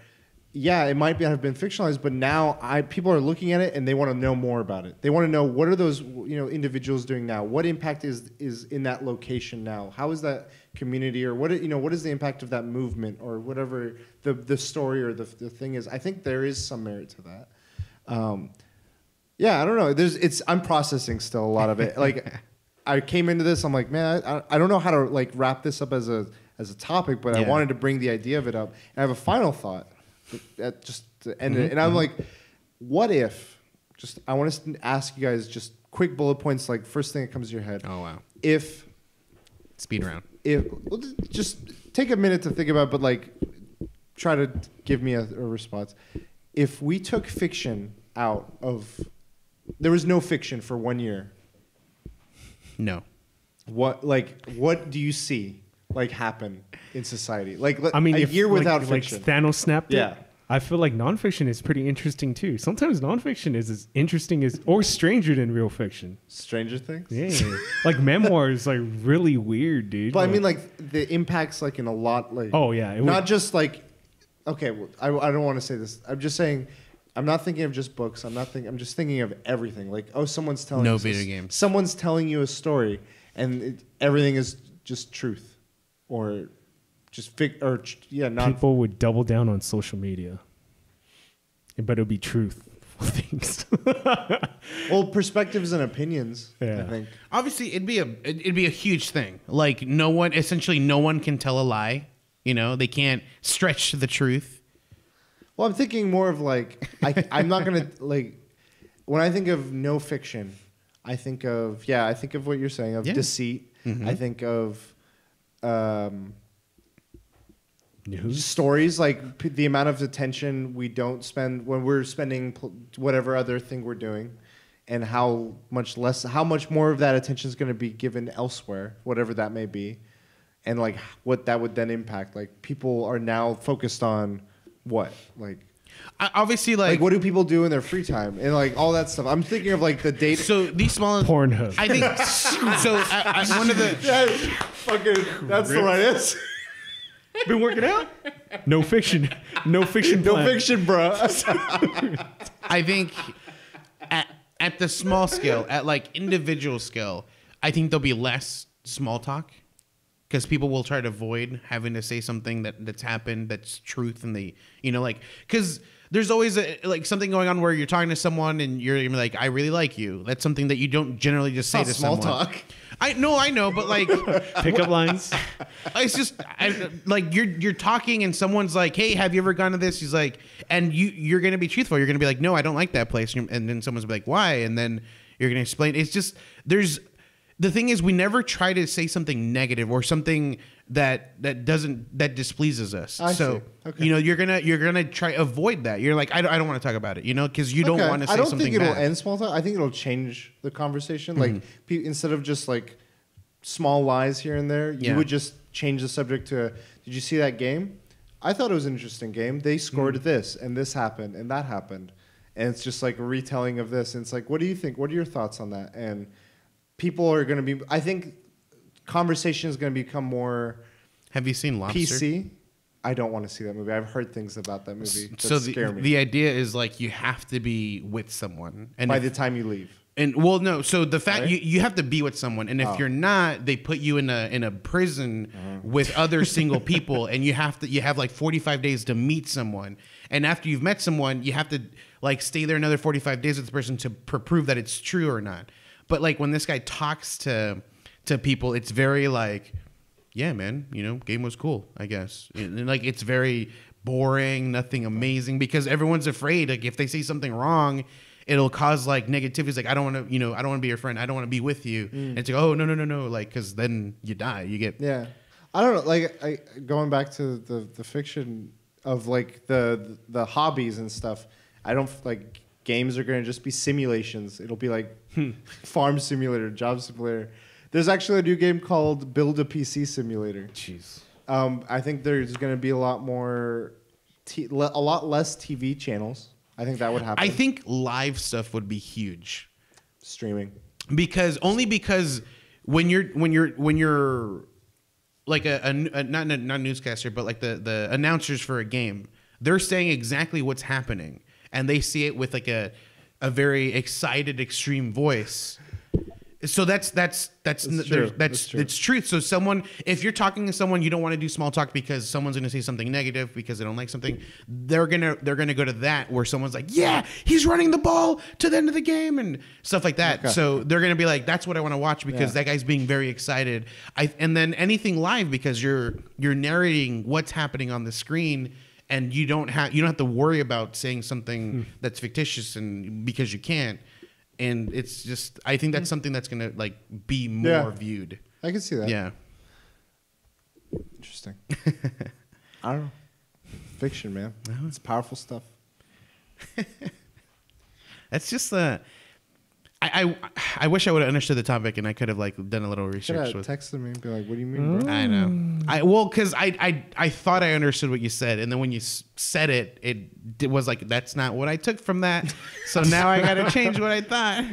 [SPEAKER 1] yeah, it might have been fictionalized, but now people are looking at it and they want to know more about it. They want to know, what are those individuals doing now? What impact is in that location now? How is that community, or what is the impact of that movement, or whatever the story or the thing is? I think there is some merit to that. Yeah, I don't know. I'm processing still a lot of it. Like I came into this, I'm like, man, I don't know how to like wrap this up as a topic, but I wanted to bring the idea of it up. And I have a final thought. Just to end it, and I'm like, what if? I want to ask you guys just quick bullet points, like first thing that comes to your head.
[SPEAKER 2] Oh wow!
[SPEAKER 1] If
[SPEAKER 2] speed round,
[SPEAKER 1] just take a minute to think about, but like try to give me a response. If we took fiction out of, there was no fiction for 1 year.
[SPEAKER 2] No.
[SPEAKER 1] What do you see like happen in society? Like,
[SPEAKER 3] I mean,
[SPEAKER 1] a year without fiction.
[SPEAKER 3] Like Thanos snapped it. I feel like nonfiction is pretty interesting too. Sometimes nonfiction is as interesting as or stranger than real fiction.
[SPEAKER 1] Stranger Things?
[SPEAKER 3] Yeah. Like memoirs, like really weird, dude.
[SPEAKER 1] But I mean, like the impacts, like in a lot, like
[SPEAKER 3] not
[SPEAKER 1] just like. Okay, well, I don't want to say this. I'm just saying. I'm not thinking of just books. I'm just thinking of everything. Like, someone's telling
[SPEAKER 2] video games.
[SPEAKER 1] Someone's telling you a story, and everything is just truth, or just not.
[SPEAKER 3] People would double down on social media, but it would be truth multiple things.
[SPEAKER 1] Well, perspectives and opinions.
[SPEAKER 3] Yeah.
[SPEAKER 1] I think.
[SPEAKER 2] Obviously, it'd be a huge thing. Like no one can tell a lie. You know, they can't stretch the truth.
[SPEAKER 1] Well, I'm thinking more of like I'm not gonna like when I think of no fiction, I think of what you're saying of deceit.
[SPEAKER 2] Mm-hmm.
[SPEAKER 1] I think of
[SPEAKER 3] News.
[SPEAKER 1] stories like the amount of attention we don't spend when we're spending whatever other thing we're doing, and how much more of that attention is going to be given elsewhere, whatever that may be, and like what that would then impact. Like people are now focused on what
[SPEAKER 2] Obviously,
[SPEAKER 1] like what do people do in their free time and like all that stuff. I'm thinking of like the data.
[SPEAKER 2] So these small
[SPEAKER 3] Pornhub.
[SPEAKER 2] I think so. One of the
[SPEAKER 1] That's the right answer.
[SPEAKER 3] Been working out? No fiction. No fiction.
[SPEAKER 1] No
[SPEAKER 3] plan.
[SPEAKER 1] fiction, bro.
[SPEAKER 2] I think at the small scale, at like individual scale, I think there'll be less small talk because people will try to avoid having to say something that's happened that's truth, and they because there's always something going on where you're talking to someone and you're gonna be like, I really like you. That's something that you don't generally just say to
[SPEAKER 1] small
[SPEAKER 2] someone.
[SPEAKER 1] talk.
[SPEAKER 2] I know, but like
[SPEAKER 3] Pickup lines.
[SPEAKER 2] it's just like you're talking and someone's like, hey, have you ever gone to this? He's like, and you're gonna be truthful. You're gonna be like, no, I don't like that place. And then someone's like, why? And then you're gonna explain. It's just the thing is, we never try to say something negative or something that displeases us.
[SPEAKER 1] I see. Okay.
[SPEAKER 2] You're gonna try avoid that. You're like, I don't want to talk about it, because you don't want to say
[SPEAKER 1] I don't
[SPEAKER 2] something
[SPEAKER 1] think it'll
[SPEAKER 2] bad.
[SPEAKER 1] end small talk. I think it'll change the conversation. Like instead of just like small lies here and there, you would just change the subject to, did you see that game? I thought it was an interesting game. They scored this and this happened and that happened. And it's just like a retelling of this. And it's like, what do you think? What are your thoughts on that? And people are going to be, I think conversation is going to become more
[SPEAKER 2] Have you seen Lobster?
[SPEAKER 1] PC. I don't want to see that movie. I've heard things about that movie that
[SPEAKER 2] So
[SPEAKER 1] scare me.
[SPEAKER 2] the idea is like you have to be with someone, and
[SPEAKER 1] by the time you leave.
[SPEAKER 2] So the fact
[SPEAKER 1] Right?
[SPEAKER 2] you have to be with someone, and if you're not, they put you in a prison with other single people, and you have like 45 days to meet someone, and after you've met someone, you have to like stay there another 45 days with the person to prove that it's true or not. But like when this guy talks to people, it's very like, yeah, man, game was cool, I guess. And like it's very boring, nothing amazing, because everyone's afraid like if they say something wrong, it'll cause like negativity. It's like, I don't want to, I don't want to be your friend. I don't want to be with you. And it's like, oh, no. Like, cause then you die. You get.
[SPEAKER 1] Yeah. I don't know. Like going back to the fiction of like the hobbies and stuff, I don't like games are going to just be simulations. It'll be like farm simulator, job simulator. There's actually a new game called Build a PC Simulator.
[SPEAKER 3] Jeez.
[SPEAKER 1] I think there's going to be a lot more, a lot less TV channels. I think that would happen.
[SPEAKER 2] I think live stuff would be huge.
[SPEAKER 1] Streaming.
[SPEAKER 2] Because when you're like a not a newscaster, but like the announcers for a game, they're saying exactly what's happening, and they see it with like a very excited, extreme voice. So that's
[SPEAKER 1] true.
[SPEAKER 2] It's truth. So if you're talking to someone, you don't want to do small talk because someone's going to say something negative because they don't like something. They're gonna go to that where someone's like, yeah, he's running the ball to the end of the game and stuff like that.
[SPEAKER 1] Okay.
[SPEAKER 2] So they're gonna be like, that's what I want to watch because that guy's being very excited. And then anything live because you're narrating what's happening on the screen. And you don't have to worry about saying something that's fictitious and because you can't. And it's just, I think that's something that's gonna like be more viewed.
[SPEAKER 1] I can see that.
[SPEAKER 2] Yeah.
[SPEAKER 1] Interesting. I don't know. Fiction, man. It's powerful stuff.
[SPEAKER 2] That's just I wish I would have understood the topic and I could have like done a little
[SPEAKER 1] Could
[SPEAKER 2] research.
[SPEAKER 1] have texted me and be like, "What do you mean, bro?"
[SPEAKER 2] I know. Because I thought I understood what you said, and then when you said it, it was like that's not what I took from that. So now I got to change what I thought.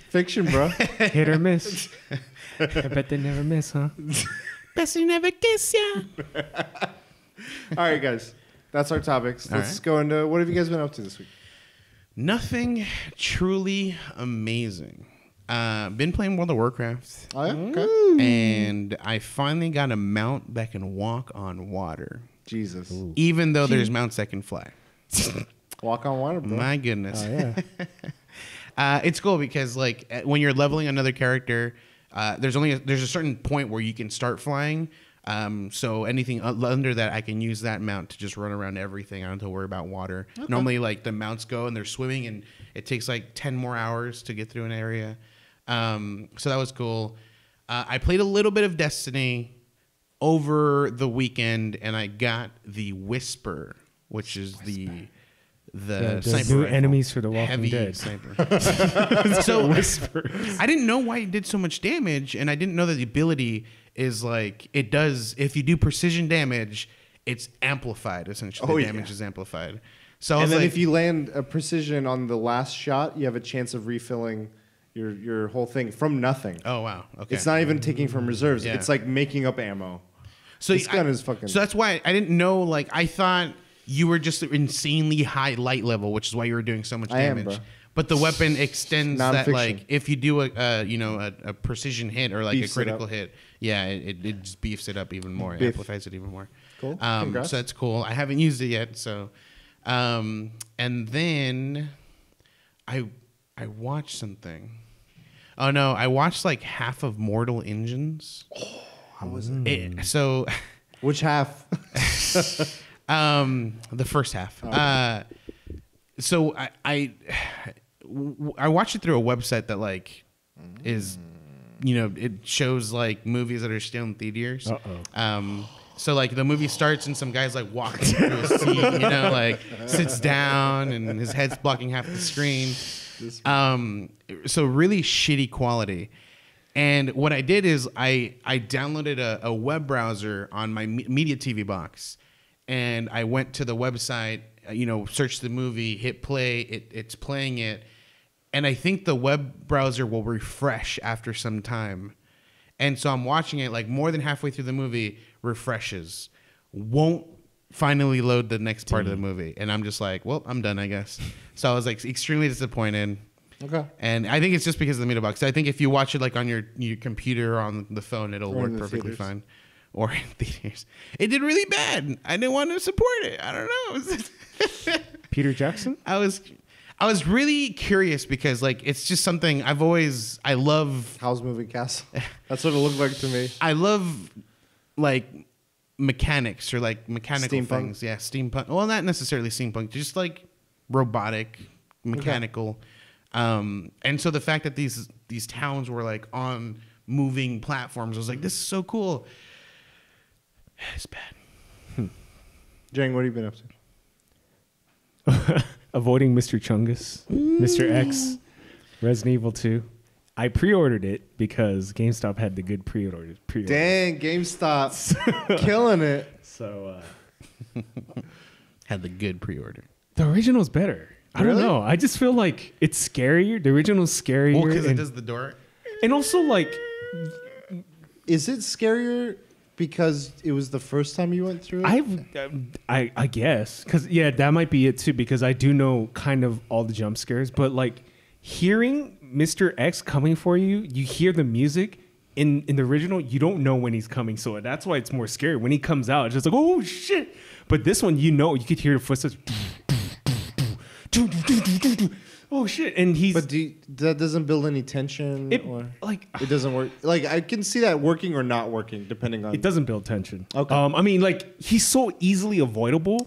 [SPEAKER 1] Fiction, bro.
[SPEAKER 3] Hit or miss. I bet they never miss, huh?
[SPEAKER 2] Best you never kiss ya.
[SPEAKER 1] All right, guys. That's our topics. Let's go into what have you guys been up to this week?
[SPEAKER 2] Nothing truly amazing. Been playing World of Warcraft.
[SPEAKER 1] Oh, yeah? Okay.
[SPEAKER 2] And I finally got a mount that can walk on water.
[SPEAKER 1] Jesus.
[SPEAKER 2] Even though there's mounts that can fly.
[SPEAKER 1] Walk on water, bro.
[SPEAKER 2] My goodness.
[SPEAKER 3] Oh yeah.
[SPEAKER 2] It's cool because like when you're leveling another character, there's a certain point where you can start flying. So anything under that, I can use that mount to just run around everything. I don't have to worry about water. Okay. Normally, like the mounts go and they're swimming, and it takes like 10 more hours to get through an area. So that was cool. I played a little bit of Destiny over the weekend, and I got the Whisper, which is the sniper
[SPEAKER 3] new
[SPEAKER 2] rifle.
[SPEAKER 3] Enemies for the Walking
[SPEAKER 2] Heavy
[SPEAKER 3] Dead.
[SPEAKER 2] Sniper. So
[SPEAKER 3] Whisper.
[SPEAKER 2] I didn't know why it did so much damage, and I didn't know that the ability is like it does. If you do precision damage, it's amplified. Essentially, the damage is amplified. So
[SPEAKER 1] and then if you land a precision on the last shot, you have a chance of refilling your whole thing from nothing.
[SPEAKER 2] Oh wow! Okay,
[SPEAKER 1] it's not even taking from reserves.
[SPEAKER 2] Yeah.
[SPEAKER 1] It's like making up ammo.
[SPEAKER 2] So
[SPEAKER 1] this gun is fucking.
[SPEAKER 2] So that's why I didn't know. Like I thought you were just insanely high light level, which is why you were doing so much damage.
[SPEAKER 1] bro.
[SPEAKER 2] But the weapon extends that,
[SPEAKER 1] Nonfiction.
[SPEAKER 2] like, if you do a precision hit or like
[SPEAKER 1] Beefs
[SPEAKER 2] a critical hit, yeah, it just beefs it up even more, amplifies it even more.
[SPEAKER 1] Cool.
[SPEAKER 2] So that's cool. I haven't used it yet, so. And then I watched something. Oh no, I watched like half of Mortal Engines.
[SPEAKER 1] Oh, how was it?
[SPEAKER 2] So.
[SPEAKER 1] Which half?
[SPEAKER 2] The first half.
[SPEAKER 1] Okay.
[SPEAKER 2] So I watched it through a website that like is, it shows like movies that are still in theaters. So like the movie starts and some guy's like walking through a seat, like sits down and his head's blocking half the screen. So really shitty quality. And what I did is I downloaded a web browser on my media TV box, and I went to the website, searched the movie, hit play, it's playing it, and I think the web browser will refresh after some time. And so I'm watching it, like more than halfway through the movie, refreshes, won't finally load the next part of the movie, and I'm just like, well, I'm done, I guess. So I was like extremely disappointed.
[SPEAKER 1] Okay.
[SPEAKER 2] And I think it's just because of the media box. I think if you watch it like on your computer or on the phone, it'll work perfectly fine. Or in theaters. It did really bad. I didn't want to support it. I don't know.
[SPEAKER 3] Peter Jackson?
[SPEAKER 2] I was really curious because like it's just something I love.
[SPEAKER 1] How's Moving Castle? That's what it looked like to me.
[SPEAKER 2] I love like mechanics or like mechanical
[SPEAKER 1] Steampunk?
[SPEAKER 2] things. Yeah, steampunk. Well, not necessarily steampunk, just like robotic, mechanical. And so the fact that these towns were like on moving platforms, I was like, this is so cool. It's bad.
[SPEAKER 1] Jang, what have you been up to?
[SPEAKER 3] Avoiding Mr. Chungus, Mr. X, Resident Evil 2. I pre-ordered it because GameStop had the good pre-orders.
[SPEAKER 1] Dang, GameStop. Killing it.
[SPEAKER 3] So
[SPEAKER 2] Had the good pre-order.
[SPEAKER 3] the original's better. I don't
[SPEAKER 1] Really?
[SPEAKER 3] know. I just feel like it's scarier. The original's scarier.
[SPEAKER 2] Well, because it does the door.
[SPEAKER 3] And also, like,
[SPEAKER 1] Is it scarier because it was the first time you went through it?
[SPEAKER 3] I guess. Because, yeah, that might be it, too. Because I do know kind of all the jump scares. But, like, hearing Mr. X coming for you, you hear the music. In the original, you don't know when he's coming. So that's why it's more scary. When he comes out, it's just like, oh, shit. But this one, you could hear the footsteps. Oh shit! And he's
[SPEAKER 1] But that doesn't build any tension, or it doesn't work. Like I can see that working or not working depending on.
[SPEAKER 3] it doesn't build tension.
[SPEAKER 1] Okay.
[SPEAKER 3] I mean, like he's so easily avoidable.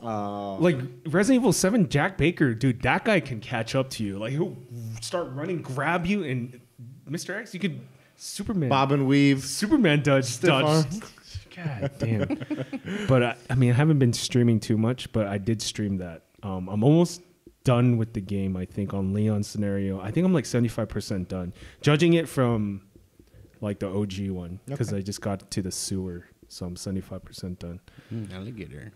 [SPEAKER 3] Like Resident Evil 7, Jack Baker, dude, that guy can catch up to you. Like he'll start running, grab you, and Mr. X, you could Superman
[SPEAKER 1] bob and weave.
[SPEAKER 3] Superman dodge.
[SPEAKER 1] arms.
[SPEAKER 3] God damn. But I mean, I haven't been streaming too much, but I did stream that. I'm almost done with the game, I think, on Leon's scenario. I think I'm like 75% done. Judging it from like the OG one, because I just got to the sewer, so I'm 75% done.
[SPEAKER 2] Alligator.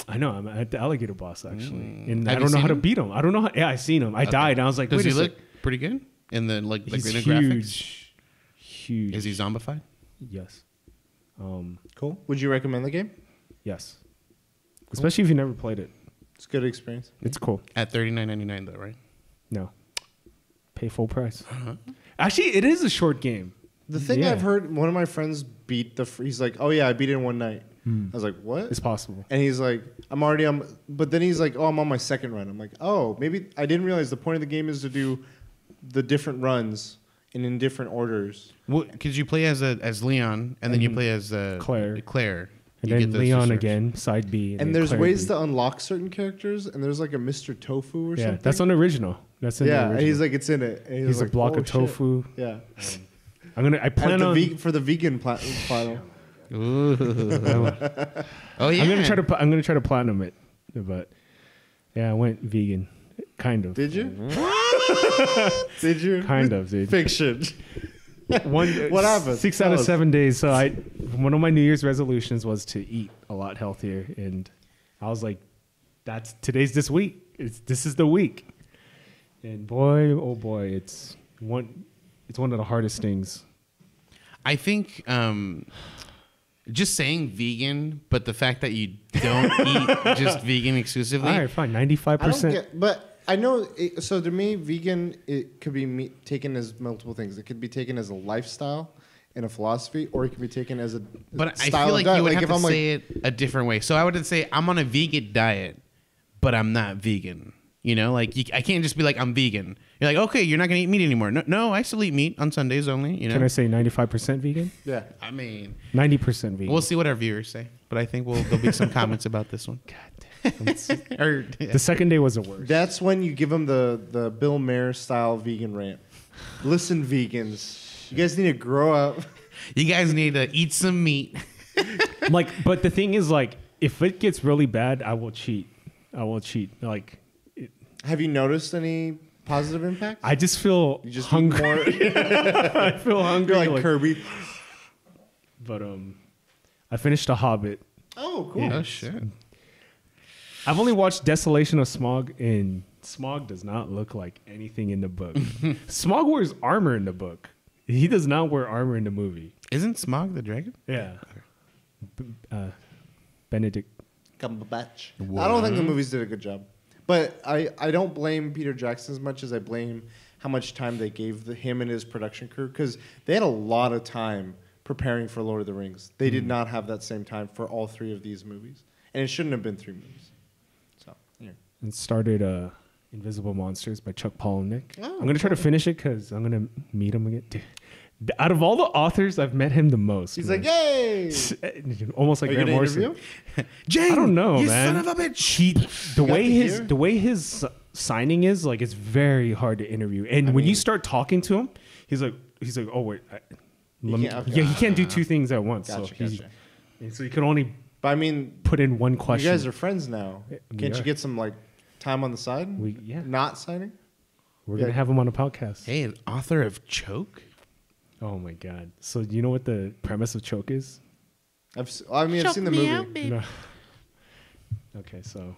[SPEAKER 3] I know, I'm at the alligator boss, actually. And
[SPEAKER 2] Have
[SPEAKER 3] I
[SPEAKER 2] you
[SPEAKER 3] don't know
[SPEAKER 2] seen
[SPEAKER 3] how to
[SPEAKER 2] him?
[SPEAKER 3] beat him. I don't know how, yeah, I seen him. I died, and I was like,
[SPEAKER 2] Does
[SPEAKER 3] wait
[SPEAKER 2] he
[SPEAKER 3] a
[SPEAKER 2] look
[SPEAKER 3] sec.
[SPEAKER 2] pretty good in the like
[SPEAKER 3] He's
[SPEAKER 2] the
[SPEAKER 3] huge.
[SPEAKER 2] graphics?
[SPEAKER 3] Huge.
[SPEAKER 2] Is he zombified?
[SPEAKER 3] Yes.
[SPEAKER 1] Cool. Would you recommend the game?
[SPEAKER 3] Yes. Especially if you never played it.
[SPEAKER 1] It's a good experience.
[SPEAKER 3] It's cool.
[SPEAKER 2] At $39.99 though, right?
[SPEAKER 3] No. Pay full price. Actually, it is a short game.
[SPEAKER 1] The thing
[SPEAKER 3] Yeah.
[SPEAKER 1] I've heard, one of my friends beat he's like, oh yeah, I beat it in one night. I was like, what?
[SPEAKER 3] It's possible.
[SPEAKER 1] And he's like, I'm already on. But then he's like, oh, I'm on my second run. I'm like, oh, maybe I didn't realize the point of the game is to do the different runs and in different orders.
[SPEAKER 2] Well, because you play as Leon, and then you play as Claire.
[SPEAKER 3] And
[SPEAKER 2] You
[SPEAKER 3] then
[SPEAKER 2] get those
[SPEAKER 3] Leon
[SPEAKER 2] two
[SPEAKER 3] again, side B.
[SPEAKER 1] And
[SPEAKER 3] then
[SPEAKER 1] there's
[SPEAKER 3] Claire
[SPEAKER 1] ways
[SPEAKER 3] B.
[SPEAKER 1] to unlock certain characters, and there's like a Mr. Tofu or something.
[SPEAKER 3] That's on the original. That's in the
[SPEAKER 1] Yeah,
[SPEAKER 3] original.
[SPEAKER 1] and he's like, it's in it. And
[SPEAKER 3] He's
[SPEAKER 1] like,
[SPEAKER 3] a block
[SPEAKER 1] oh,
[SPEAKER 3] of tofu.
[SPEAKER 1] shit. Yeah.
[SPEAKER 3] I plan on
[SPEAKER 1] for the vegan final.
[SPEAKER 2] Ooh. Oh yeah.
[SPEAKER 3] I'm gonna try to platinum it, but yeah, I went vegan, kind of.
[SPEAKER 1] Did you? Did you?
[SPEAKER 3] Kind of, dude.
[SPEAKER 1] Fiction.
[SPEAKER 3] What
[SPEAKER 1] happened?
[SPEAKER 3] 6 out of 7 days. So one of my New Year's resolutions was to eat a lot healthier, and I was like, today's this week. This is the week, and boy, oh boy, it's one of the hardest things.
[SPEAKER 2] I think just saying vegan, but the fact that you don't eat just vegan exclusively.
[SPEAKER 3] All right, fine, 95%.
[SPEAKER 1] But I know. So to me, vegan it could be taken as multiple things. It could be taken as a lifestyle and a philosophy, or it can be taken as a
[SPEAKER 2] But I
[SPEAKER 1] style
[SPEAKER 2] feel
[SPEAKER 1] of
[SPEAKER 2] like
[SPEAKER 1] diet.
[SPEAKER 2] you would
[SPEAKER 1] Like,
[SPEAKER 2] have
[SPEAKER 1] if
[SPEAKER 2] to
[SPEAKER 1] I'm
[SPEAKER 2] say it a different way. So I would say I'm on a vegan diet, but I'm not vegan. You know, like I can't just be like I'm vegan. You're like, okay, you're not gonna eat meat anymore. No, I still eat meat on Sundays only. You know,
[SPEAKER 3] Can I say 95% vegan?
[SPEAKER 1] yeah.
[SPEAKER 2] I mean,
[SPEAKER 3] 90% vegan.
[SPEAKER 2] we'll see what our viewers say, but I think there'll be some comments about this one. Or, yeah.
[SPEAKER 3] The second day was the worst.
[SPEAKER 1] That's when you give them the Bill Maher style vegan rant. Listen, vegans, you guys need to grow up.
[SPEAKER 2] You guys need to eat some meat.
[SPEAKER 3] But the thing is, like, if it gets really bad, I will cheat. Like,
[SPEAKER 1] Have you noticed any positive impact?
[SPEAKER 3] I just feel
[SPEAKER 1] You just
[SPEAKER 3] hungry.
[SPEAKER 1] eat more.
[SPEAKER 3] I feel hungry.
[SPEAKER 1] You're like Kirby.
[SPEAKER 3] But I finished The Hobbit.
[SPEAKER 1] Oh, cool.
[SPEAKER 2] Oh shit.
[SPEAKER 3] I've only watched Desolation of Smaug, and Smaug does not look like anything in the book. Smaug wears armor in the book. He does not wear armor in the movie.
[SPEAKER 2] Isn't Smaug the dragon?
[SPEAKER 3] Yeah. Benedict.
[SPEAKER 1] Cumberbatch. I don't think the movies did a good job. But I don't blame Peter Jackson as much as I blame how much time they gave him and his production crew, because they had a lot of time preparing for Lord of the Rings. They did not have that same time for all three of these movies. And it shouldn't have been 3 movies. So, yeah.
[SPEAKER 3] And started Invisible Monsters by Chuck Palahniuk.
[SPEAKER 1] Oh,
[SPEAKER 3] I'm going to try to finish it because I'm going to meet him again. Dude, out of all the authors, I've met him the most.
[SPEAKER 1] He's
[SPEAKER 3] man.
[SPEAKER 1] like, yay!
[SPEAKER 3] Almost like
[SPEAKER 1] Are you
[SPEAKER 3] Grant
[SPEAKER 1] gonna
[SPEAKER 3] Morrison.
[SPEAKER 1] interview?
[SPEAKER 3] I don't know,
[SPEAKER 2] you
[SPEAKER 3] man.
[SPEAKER 2] son of a bitch.
[SPEAKER 3] The
[SPEAKER 1] got
[SPEAKER 3] way his signing is, like, it's very hard to interview. And when you start talking to him, he's like, oh wait, he can't do 2 things at once.
[SPEAKER 1] Gotcha,
[SPEAKER 3] So he can only
[SPEAKER 1] But I mean,
[SPEAKER 3] put in one question.
[SPEAKER 1] you guys are friends now.
[SPEAKER 3] We
[SPEAKER 1] Can't
[SPEAKER 3] are.
[SPEAKER 1] you get some like time on the side?
[SPEAKER 3] Yeah.
[SPEAKER 1] Not signing?
[SPEAKER 3] We're gonna have him on a podcast.
[SPEAKER 2] Hey, an author of Choke?
[SPEAKER 3] Oh my god! So you know what the premise of Choke is?
[SPEAKER 1] I've seen the movie.
[SPEAKER 3] No. Okay, so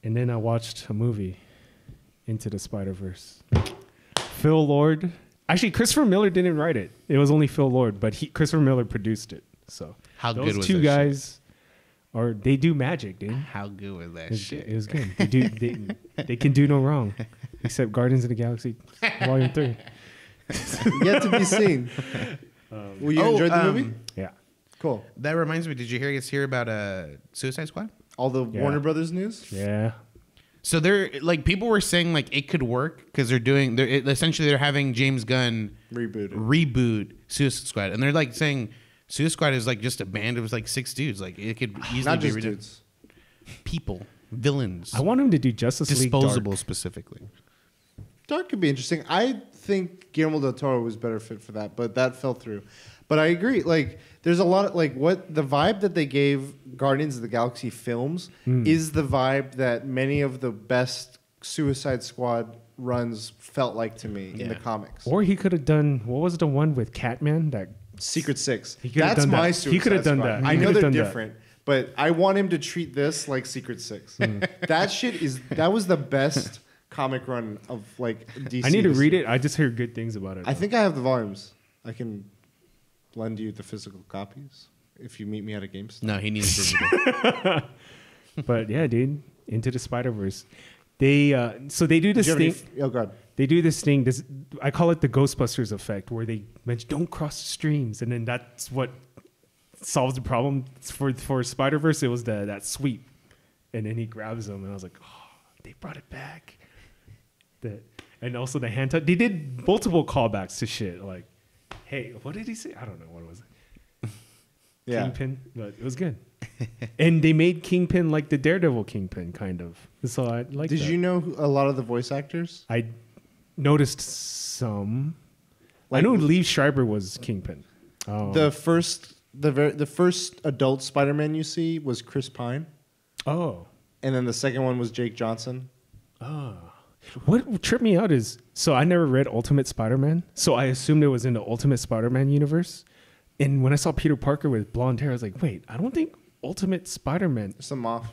[SPEAKER 3] and then I watched a movie, Into the Spider-Verse. Phil Lord. Actually, Christopher Miller didn't write it. It was only Phil Lord, but Christopher Miller produced it. So
[SPEAKER 2] How
[SPEAKER 3] those
[SPEAKER 2] good was
[SPEAKER 3] two
[SPEAKER 2] that
[SPEAKER 3] guys they do magic, dude.
[SPEAKER 2] How good was that shit?
[SPEAKER 3] It was good. They can do no wrong, except Guardians of the Galaxy Volume 3.
[SPEAKER 1] Yet to be seen. Will you enjoy the movie?
[SPEAKER 3] Yeah.
[SPEAKER 2] Cool. That reminds me. Did you hear about Suicide Squad?
[SPEAKER 1] All the Warner Brothers news?
[SPEAKER 3] Yeah.
[SPEAKER 2] So they're like, people were saying like it could work because they're having James Gunn reboot Suicide Squad, and they're like saying Suicide Squad is like just a band of like 6 dudes. Like it could easily
[SPEAKER 1] Not
[SPEAKER 2] be
[SPEAKER 1] just dudes.
[SPEAKER 2] People, villains.
[SPEAKER 3] I want him to do Justice League
[SPEAKER 2] Disposable
[SPEAKER 3] Dark.
[SPEAKER 2] specifically.
[SPEAKER 1] Dark could be interesting. I think Guillermo del Toro was better fit for that, but that fell through. But I agree. Like, there's a lot of what the vibe that they gave Guardians of the Galaxy films is the vibe that many of the best Suicide Squad runs felt like to me in the comics.
[SPEAKER 3] Or he could have done, what was the one with Catman? That
[SPEAKER 1] Secret Six.
[SPEAKER 3] He could have
[SPEAKER 1] That's
[SPEAKER 3] done
[SPEAKER 1] my
[SPEAKER 3] that.
[SPEAKER 1] Suicide
[SPEAKER 3] He could have done
[SPEAKER 1] Squad.
[SPEAKER 3] that.
[SPEAKER 1] I
[SPEAKER 3] He
[SPEAKER 1] know
[SPEAKER 3] could have
[SPEAKER 1] they're
[SPEAKER 3] done that.
[SPEAKER 1] different, but I want him to treat this like Secret Six. That was the best comic run of like DC.
[SPEAKER 3] I need to read it. I just hear good things about it.
[SPEAKER 1] I think I have the volumes. I can lend you the physical copies if you meet me at a GameStop.
[SPEAKER 2] No, he needs digital.
[SPEAKER 3] But yeah, dude, Into the Spider-Verse. They do this thing.
[SPEAKER 1] Oh god.
[SPEAKER 3] They do this thing. I call it the Ghostbusters effect, where they mention don't cross the streams, and then that's what solves the problem for Spider-Verse. It was that sweep, and then he grabs him, and I was like, oh, they brought it back. And also the hand touch. They did multiple callbacks to shit. Like, hey, what did he say? I don't know what was it.
[SPEAKER 1] Yeah.
[SPEAKER 3] Kingpin, but it was good. And they made Kingpin like the Daredevil Kingpin, kind of. So I like.
[SPEAKER 1] Did you know a lot of the voice actors?
[SPEAKER 3] I noticed some.
[SPEAKER 1] Like,
[SPEAKER 3] I know Lee Schreiber was Kingpin.
[SPEAKER 1] The first adult Spider-Man you see was Chris Pine,
[SPEAKER 3] Oh.
[SPEAKER 1] and then the second one was Jake Johnson.
[SPEAKER 3] Oh. What tripped me out is, so I never read Ultimate Spider-Man, so I assumed it was in the Ultimate Spider-Man universe. And when I saw Peter Parker with blonde hair, I was like, wait, I don't think Ultimate Spider-Man.
[SPEAKER 1] Some off.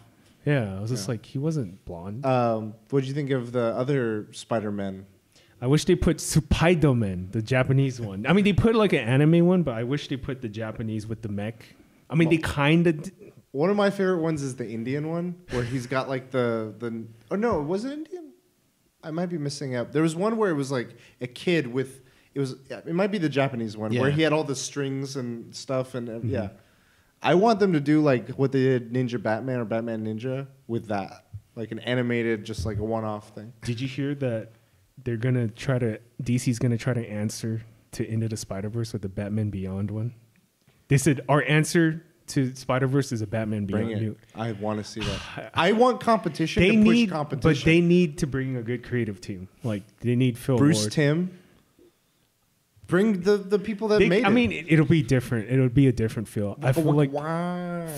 [SPEAKER 3] Yeah, I was just like, he wasn't blonde.
[SPEAKER 1] What did you think of the other Spider-Man?
[SPEAKER 3] I wish they put Spider-Man, the Japanese one. I mean, they put like an anime one, but I wish they put the Japanese with the mech. I mean, they kind of...
[SPEAKER 1] One of my favorite ones is the Indian one, where he's got like the. Oh no, was it Indian? I might be missing out. There was one where it was like a kid with. It might be the Japanese one where he had all the strings and stuff and yeah. I want them to do like what they did Ninja Batman or Batman Ninja with that, like an animated, just like a one-off thing.
[SPEAKER 3] Did you hear that DC's gonna try to answer to Into the Spider-Verse with the Batman Beyond one? They said our answer to Spider-Verse is a Batman Beyond.
[SPEAKER 1] Bring it. I want to see that. I want competition to push competition.
[SPEAKER 3] But they need to bring a good creative team. Like they need Phil
[SPEAKER 1] Bruce
[SPEAKER 3] Lord.
[SPEAKER 1] Timm. Bring the people that made it.
[SPEAKER 3] I mean, it'll be different. It'll be a different feel. I feel like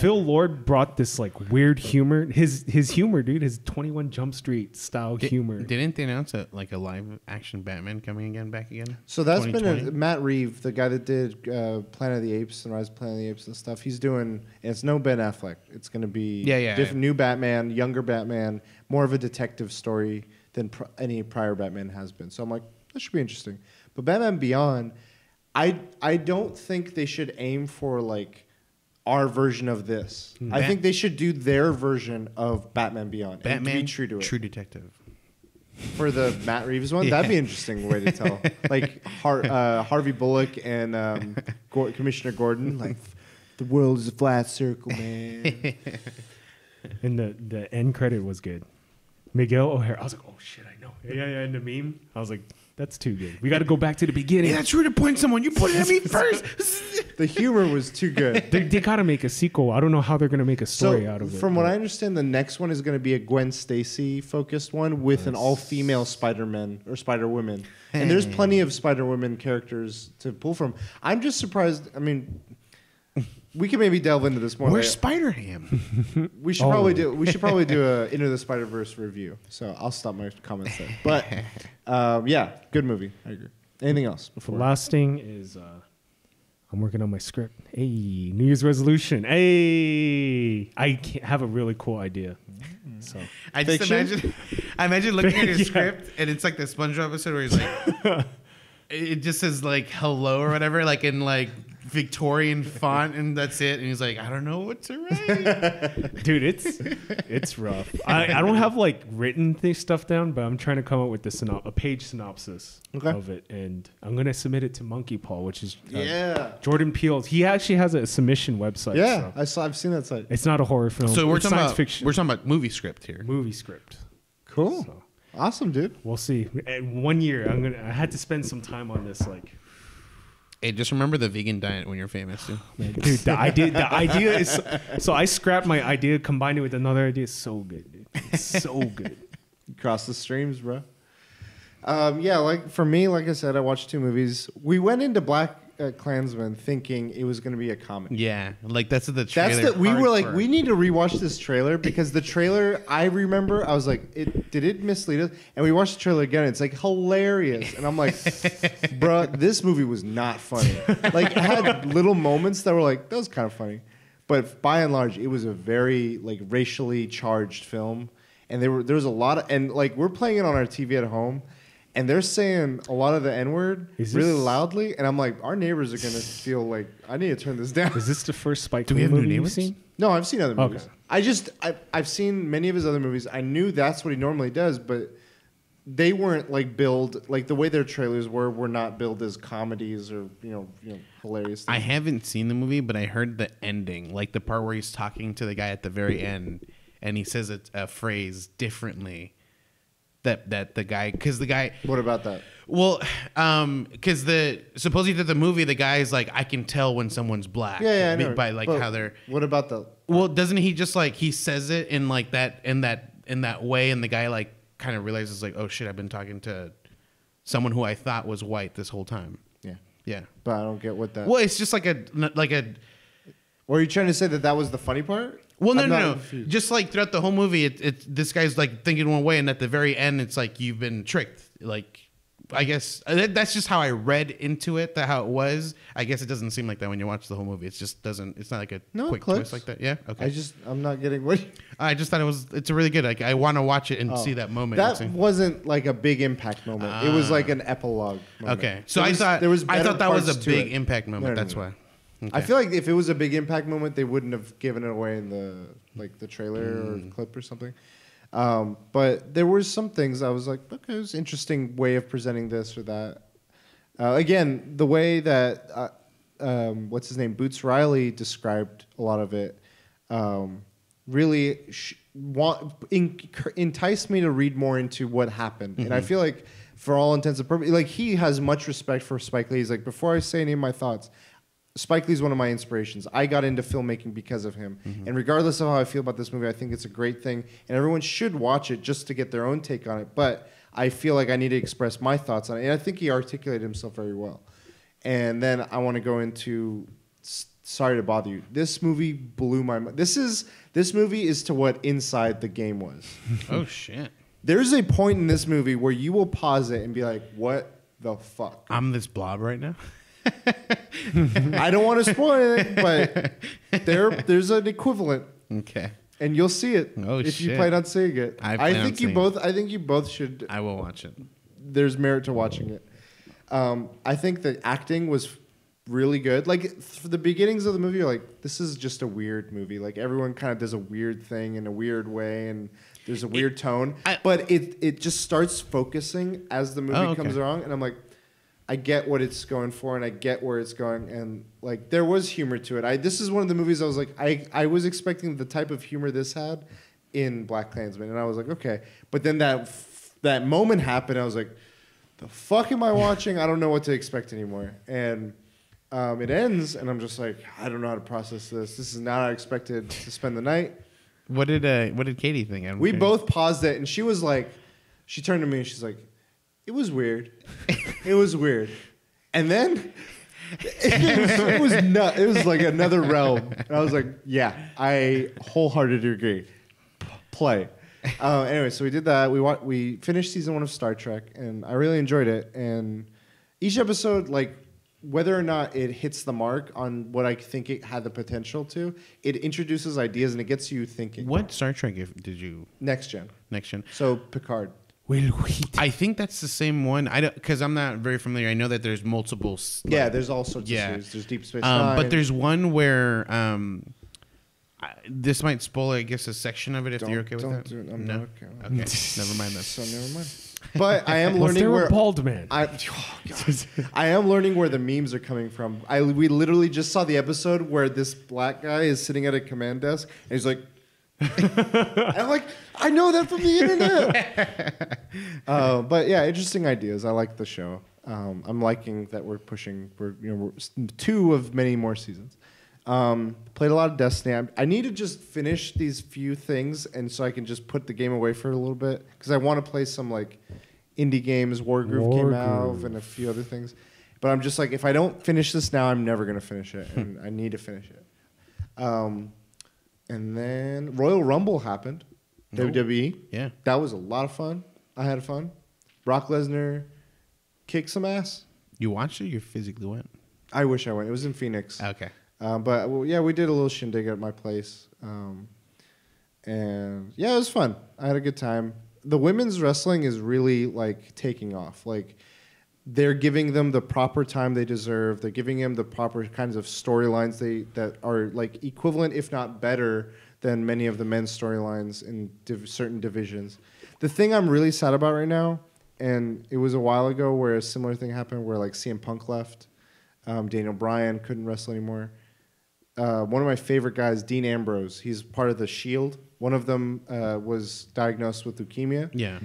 [SPEAKER 3] Phil Lord brought this like weird humor. His humor, dude, his 21 Jump Street style humor.
[SPEAKER 2] Didn't they announce like a live action Batman coming back again?
[SPEAKER 1] So that's been Matt Reeves, the guy that did Planet of the Apes and Rise of Planet of the Apes and stuff. He's doing, and it's no Ben Affleck. It's going to be different, new Batman, younger Batman, more of a detective story than any prior Batman has been. So I'm like, that should be interesting. But Batman Beyond, I don't think they should aim for like our version of this. I think they should do their version of Batman Beyond.
[SPEAKER 2] Batman,
[SPEAKER 1] and be true to it.
[SPEAKER 2] True Detective.
[SPEAKER 1] For the Matt Reeves one, that'd be an interesting way to tell. Like Harvey Bullock and Commissioner Gordon, like the world is a flat circle, man.
[SPEAKER 3] And the end credit was good. Miguel O'Hara. I was like, oh shit, I know. Yeah. And the meme, I was like, that's too good. We got to go back to the beginning.
[SPEAKER 2] Yeah, that's rude to point someone. You put it at me first.
[SPEAKER 1] The humor was too good.
[SPEAKER 3] They got to make a sequel. I don't know how they're going to make a story out of it.
[SPEAKER 1] From what I understand, the next one is going to be a Gwen Stacy focused one with an all-female Spider-Man or Spider-Woman. And there's plenty of Spider-Woman characters to pull from. I'm just surprised. I mean, we can maybe delve into this more.
[SPEAKER 2] Where's Spider-Ham?
[SPEAKER 1] We should probably do a Into the Spider-Verse review. So I'll stop my comments there. But yeah, good movie. I agree. Anything else before?
[SPEAKER 3] The last thing is I'm working on my script. Hey, New Year's resolution. Hey, I have a really cool idea. So
[SPEAKER 2] I just imagine looking at your script and it's like the SpongeBob episode where he's like, it just says like hello or whatever, like in like Victorian font, and that's it. And he's like, I don't know what to write.
[SPEAKER 3] Dude, it's rough. I don't have like written stuff down, but I'm trying to come up with a page synopsis of it, and I'm gonna submit it to Monkey Paw, which is Jordan Peele's. He actually has a submission website.
[SPEAKER 1] Yeah, so. I've seen that site.
[SPEAKER 3] It's not a horror film.
[SPEAKER 2] So we're
[SPEAKER 3] talking
[SPEAKER 2] talking
[SPEAKER 3] about fiction.
[SPEAKER 2] We're talking about movie script here.
[SPEAKER 3] Movie script.
[SPEAKER 1] Cool.
[SPEAKER 3] So,
[SPEAKER 1] awesome, dude.
[SPEAKER 3] We'll see. In 1 year, I had to spend some time on this, like.
[SPEAKER 2] Hey, just remember the vegan diet when you're famous, dude.
[SPEAKER 3] Dude, the idea is so I scrapped my idea, combined it with another idea. It's so good, dude. It's so good.
[SPEAKER 1] Cross the streams, bro. Yeah, like for me, like I said, I watched 2 movies. We went into Black Klansman thinking it was going to be a comedy.
[SPEAKER 2] Yeah, like that's the trailer.
[SPEAKER 1] We were like, we need to rewatch this trailer because the trailer, I remember, I was like, did it mislead us? And we watched the trailer again. It's like hilarious, and I'm like, bruh, this movie was not funny. Like it had little moments that were like, that was kind of funny, but by and large, it was a very like racially charged film, and there was a lot of, and like we're playing it on our TV at home. And they're saying a lot of the N-word really loudly. And I'm like, our neighbors are going to feel like, I need to turn this down.
[SPEAKER 3] Is this the first Spike
[SPEAKER 2] Lee movie
[SPEAKER 3] you've seen?
[SPEAKER 1] No, I've seen other movies. I've seen many of his other movies. I knew that's what he normally does. But they weren't like billed like the way their trailers were not billed as comedies or hilarious things.
[SPEAKER 2] I haven't seen the movie, but I heard the ending, like the part where he's talking to the guy at the very end, and he says a phrase differently. That the guy, because the guy.
[SPEAKER 1] What about that?
[SPEAKER 2] Well, because supposedly that the movie, the guy is like, I can tell when someone's black.
[SPEAKER 1] Yeah, I know.
[SPEAKER 2] By like
[SPEAKER 1] But
[SPEAKER 2] how they're.
[SPEAKER 1] What about the?
[SPEAKER 2] Well, doesn't he just like he says it in like that in that way, and the guy like kind of realizes like, oh shit, I've been talking to someone who I thought was white this whole time.
[SPEAKER 1] Yeah.
[SPEAKER 2] Yeah.
[SPEAKER 1] But I don't get what that.
[SPEAKER 2] Well, it's just like a.
[SPEAKER 1] Or are you trying to say that was the funny part?
[SPEAKER 2] Well,
[SPEAKER 1] I'm not
[SPEAKER 2] no.
[SPEAKER 1] confused.
[SPEAKER 2] Just like throughout the whole movie, this guy's like thinking one way, and at the very end, it's like you've been tricked. Like, I guess that's just how I read into it. That how it was. I guess it doesn't seem like that when you watch the whole movie. It just doesn't. It's not like a quick twist like that. Yeah. Okay.
[SPEAKER 1] I'm not getting what.
[SPEAKER 2] I just thought it's a really good. Like I want to watch it and see that moment.
[SPEAKER 1] That wasn't like a big impact moment. It was like an epilogue moment.
[SPEAKER 2] Okay. So I thought that was a big impact moment. That's why. Okay.
[SPEAKER 1] I feel like if it was a big impact moment, they wouldn't have given it away in the trailer or clip or something. But there were some things I was like, okay, it was an interesting way of presenting this or that. Again, the way that what's his name, Boots Riley described a lot of it, really enticed me to read more into what happened. Mm-hmm. And I feel like, for all intents and purposes, like he has much respect for Spike Lee. He's like, before I say any of my thoughts. Spike Lee's one of my inspirations. I got into filmmaking because of him. Mm-hmm. And regardless of how I feel about this movie, I think it's a great thing. And everyone should watch it just to get their own take on it. But I feel like I need to express my thoughts on it. And I think he articulated himself very well. And then I want to go into Sorry to Bother You. This movie blew my mind. This movie is to what Inside the Game was.
[SPEAKER 2] Oh, shit.
[SPEAKER 1] There's a point in this movie where you will pause it and be like, what the fuck?
[SPEAKER 2] I'm this blob right now?
[SPEAKER 1] I don't want to spoil it, but there's an equivalent.
[SPEAKER 2] Okay.
[SPEAKER 1] And you'll see it if you plan on seeing it. I think you both should.
[SPEAKER 2] I will watch it.
[SPEAKER 1] There's merit to watching it. I think the acting was really good. Like for the beginnings of the movie, you're like, this is just a weird movie. Like everyone kind of does a weird thing in a weird way, and there's a weird tone. But it just starts focusing as the movie comes along, and I'm like, I get what it's going for, and I get where it's going, and like there was humor to it. This is one of the movies I was like, I was expecting the type of humor this had in Black Klansman, and I was like, okay. But then that moment happened, I was like, the fuck am I watching? I don't know what to expect anymore. And it ends, and I'm just like, I don't know how to process this. This is not how I expected to spend the night.
[SPEAKER 2] What did Katie think?
[SPEAKER 1] We both paused it, and she was like, she turned to me and she's like, it was weird. It was weird. And then it was nuts. It was like another realm. And I was like, yeah, I wholeheartedly agree. Play. Anyway, so we did that. We finished season 1 of Star Trek, and I really enjoyed it. And each episode, like, whether or not it hits the mark on what I think it had the potential to, it introduces ideas and it gets you thinking.
[SPEAKER 2] What Star Trek did you?
[SPEAKER 1] Next Gen. So Picard.
[SPEAKER 2] I think that's the same one. I don't, because I'm not very familiar. I know that there's multiple.
[SPEAKER 1] There's all sorts of series. There's Deep Space Nine.
[SPEAKER 2] But there's one where this might spoil, I guess, a section of it. If you're okay with that,
[SPEAKER 1] I'm
[SPEAKER 2] no.
[SPEAKER 1] Not okay.
[SPEAKER 2] Okay, never mind that.
[SPEAKER 1] So never mind. But I am learning
[SPEAKER 3] there
[SPEAKER 1] where
[SPEAKER 3] a bald man.
[SPEAKER 1] I am learning where the memes are coming from. We literally just saw the episode where this black guy is sitting at a command desk and he's like. I'm like, I know that from the internet. But yeah, interesting ideas. I like the show. I'm liking that we're 2 of many more seasons. Played a lot of Destiny. I need to just finish these few things, and so I can just put the game away for a little bit because I want to play some like indie games. Wargroove came out and a few other things. But I'm just like, if I don't finish this now, I'm never gonna finish it, and I need to finish it. And then Royal Rumble happened. WWE.
[SPEAKER 2] Yeah.
[SPEAKER 1] That was a lot of fun. I had fun. Brock Lesnar kicked some ass.
[SPEAKER 2] You watched it? You physically went?
[SPEAKER 1] I wish I went. It was in Phoenix.
[SPEAKER 2] Okay.
[SPEAKER 1] But we did a little shindig at my place. And yeah, it was fun. I had a good time. The women's wrestling is really like taking off. Like they're giving them the proper time they deserve. They're giving them the proper kinds of storylines that are like equivalent, if not better, than many of the men's storylines in certain divisions. The thing I'm really sad about right now and it was a while ago where a similar thing happened where like CM Punk left. Daniel Bryan couldn't wrestle anymore. One of my favorite guys, Dean Ambrose, he's part of the Shield. One of them was diagnosed with leukemia.
[SPEAKER 2] Yeah.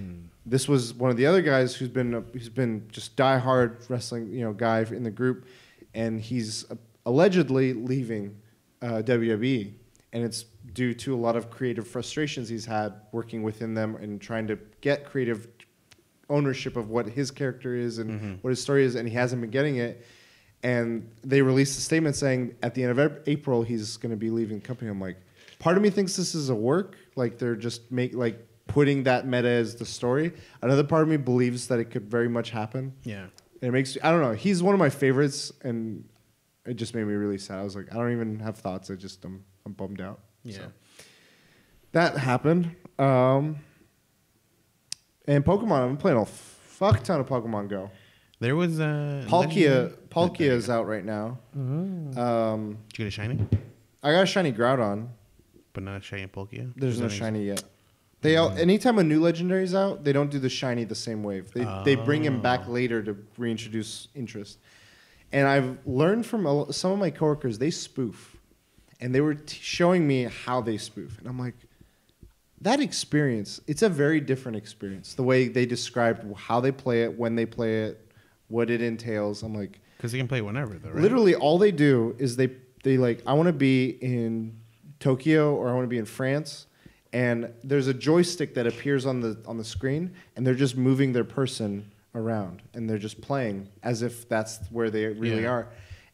[SPEAKER 1] This was one of the other guys who's been just diehard wrestling, guy in the group, and he's allegedly leaving WWE, and it's due to a lot of creative frustrations he's had working within them and trying to get creative ownership of what his character is and what his story is, and he hasn't been getting it. And they released a statement saying at the end of April he's going to be leaving the company. I'm like, part of me thinks this is a work, like they're just putting that meta as the story. Another part of me believes that it could very much happen.
[SPEAKER 2] Yeah.
[SPEAKER 1] And it makes, I don't know, he's one of my favorites, and it just made me really sad. I was like, I don't even have thoughts. I'm bummed out.
[SPEAKER 2] Yeah.
[SPEAKER 1] So. That happened. And Pokemon, I've been playing a fuck ton of Pokemon Go.
[SPEAKER 2] There was
[SPEAKER 1] Palkia is out right now.
[SPEAKER 2] Did you get a shiny?
[SPEAKER 1] I got a shiny Groudon.
[SPEAKER 2] But not a shiny Palkia?
[SPEAKER 1] There's no shiny yet. Anytime a new legendary is out, they don't do the shiny the same wave. They bring him back later to reintroduce interest. And I've learned from some of my coworkers, they spoof. And they were showing me how they spoof. And I'm like, that experience, it's a very different experience. The way they described how they play it, when they play it, what it entails. I'm like...
[SPEAKER 2] Because you can play whenever, though, right?
[SPEAKER 1] Literally, all they do is they like, I want to be in Tokyo or I want to be in France, and there's a joystick that appears on the screen, and they're just moving their person around, and they're just playing as if that's where they really are.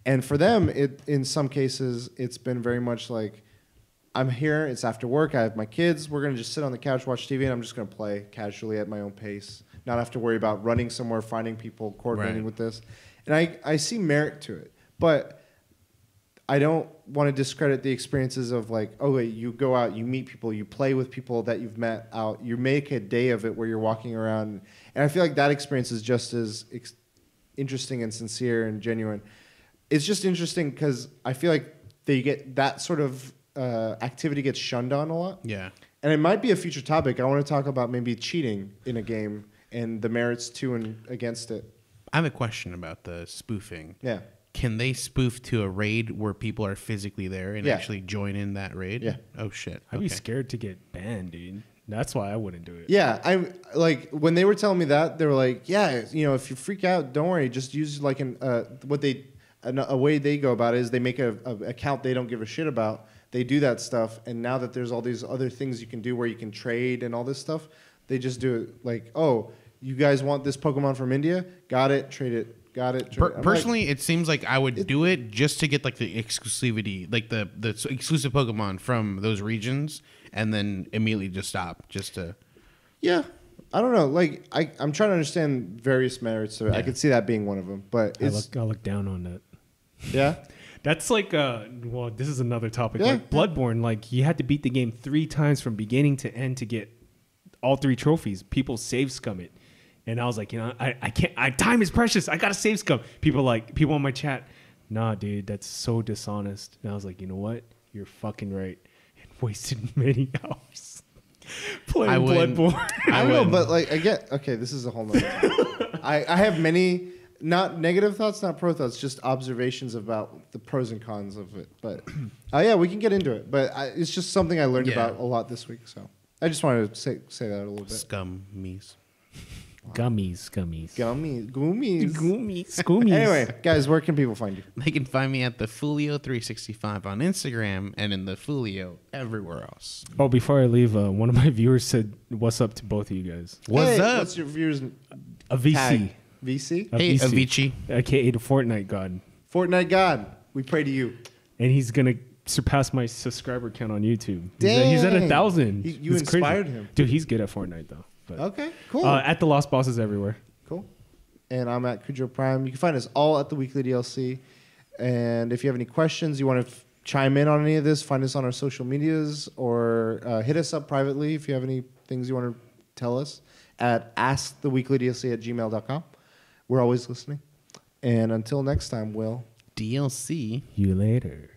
[SPEAKER 1] And for them, in some cases, it's been very much like, I'm here, it's after work, I have my kids, we're going to just sit on the couch, watch TV, and I'm just going to play casually at my own pace, not have to worry about running somewhere, finding people, coordinating with this. And I see merit to it, but I don't want to discredit the experiences of like, oh, wait, you go out, you meet people, you play with people that you've met out, you make a day of it where you're walking around. And I feel like that experience is just as interesting and sincere and genuine. It's just interesting because I feel like they get that sort of activity gets shunned on a lot. Yeah. And it might be a future topic. I want to talk about maybe cheating in a game and the merits to and against it.
[SPEAKER 2] I have a question about the spoofing.
[SPEAKER 1] Yeah.
[SPEAKER 2] Can they spoof to a raid where people are physically there and actually join in that raid?
[SPEAKER 1] Yeah.
[SPEAKER 2] Oh, shit.
[SPEAKER 3] I'd be scared to get banned, dude. That's why I wouldn't do it.
[SPEAKER 1] Yeah. I'm like, when they were telling me that, they were like, yeah, if you freak out, don't worry. Just use like a way they go about it is they make a account they don't give a shit about. They do that stuff. And now that there's all these other things you can do where you can trade and all this stuff, they just do it like, oh, you guys want this Pokemon from India? Got it. Trade it. Got it.
[SPEAKER 2] Personally, it seems like I would do it just to get like the exclusivity, like the exclusive Pokemon from those regions, and then immediately just stop, just to.
[SPEAKER 1] Yeah, I don't know. Like I'm trying to understand various merits to it. Yeah. I could see that being one of them, but
[SPEAKER 3] I look down on that.
[SPEAKER 1] Yeah,
[SPEAKER 3] that's like well, this is another topic. Yeah. Like Bloodborne, like you had to beat the game 3 times from beginning to end to get all 3 trophies. People save scum it. And I was like, I can't. Time is precious. I gotta save scum. People on my chat, nah, dude, that's so dishonest. And I was like, you know what? You're fucking right. And wasted many hours playing Bloodborne.
[SPEAKER 1] I don't know, but like I get. Okay, this is a whole nother thing. I have many not negative thoughts, not pro thoughts, just observations about the pros and cons of it. But yeah, we can get into it. But it's just something I learned about a lot this week. So I just wanted to say that a little bit.
[SPEAKER 2] Scummies.
[SPEAKER 3] Wow. Gummies.
[SPEAKER 1] Anyway, guys, where can people find you?
[SPEAKER 2] They can find me at the Fulio365 on Instagram and in the Fulio everywhere else.
[SPEAKER 3] Oh, before I leave, one of my viewers said, "What's up to both of you guys?"
[SPEAKER 2] What's up?
[SPEAKER 1] What's your viewers?
[SPEAKER 3] Avicii.
[SPEAKER 1] Tag. VC?
[SPEAKER 2] Hey, Avicii.
[SPEAKER 3] AKA the Fortnite God.
[SPEAKER 1] Fortnite God, we pray to you.
[SPEAKER 3] And he's gonna surpass my subscriber count on YouTube.
[SPEAKER 1] Dang.
[SPEAKER 3] He's at 1,000.
[SPEAKER 1] You inspired him.
[SPEAKER 3] Dude, he's good at Fortnite, though. But,
[SPEAKER 1] okay, cool.
[SPEAKER 3] At the Lost Bosses everywhere.
[SPEAKER 1] Cool. And I'm at Kudro Prime. You can find us all at the Weekly DLC. And if you have any questions, you want to chime in on any of this, find us on our social medias or hit us up privately if you have any things you want to tell us at asktheweeklydlc@gmail.com. We're always listening. And until next time, Will.
[SPEAKER 2] DLC.
[SPEAKER 3] You later.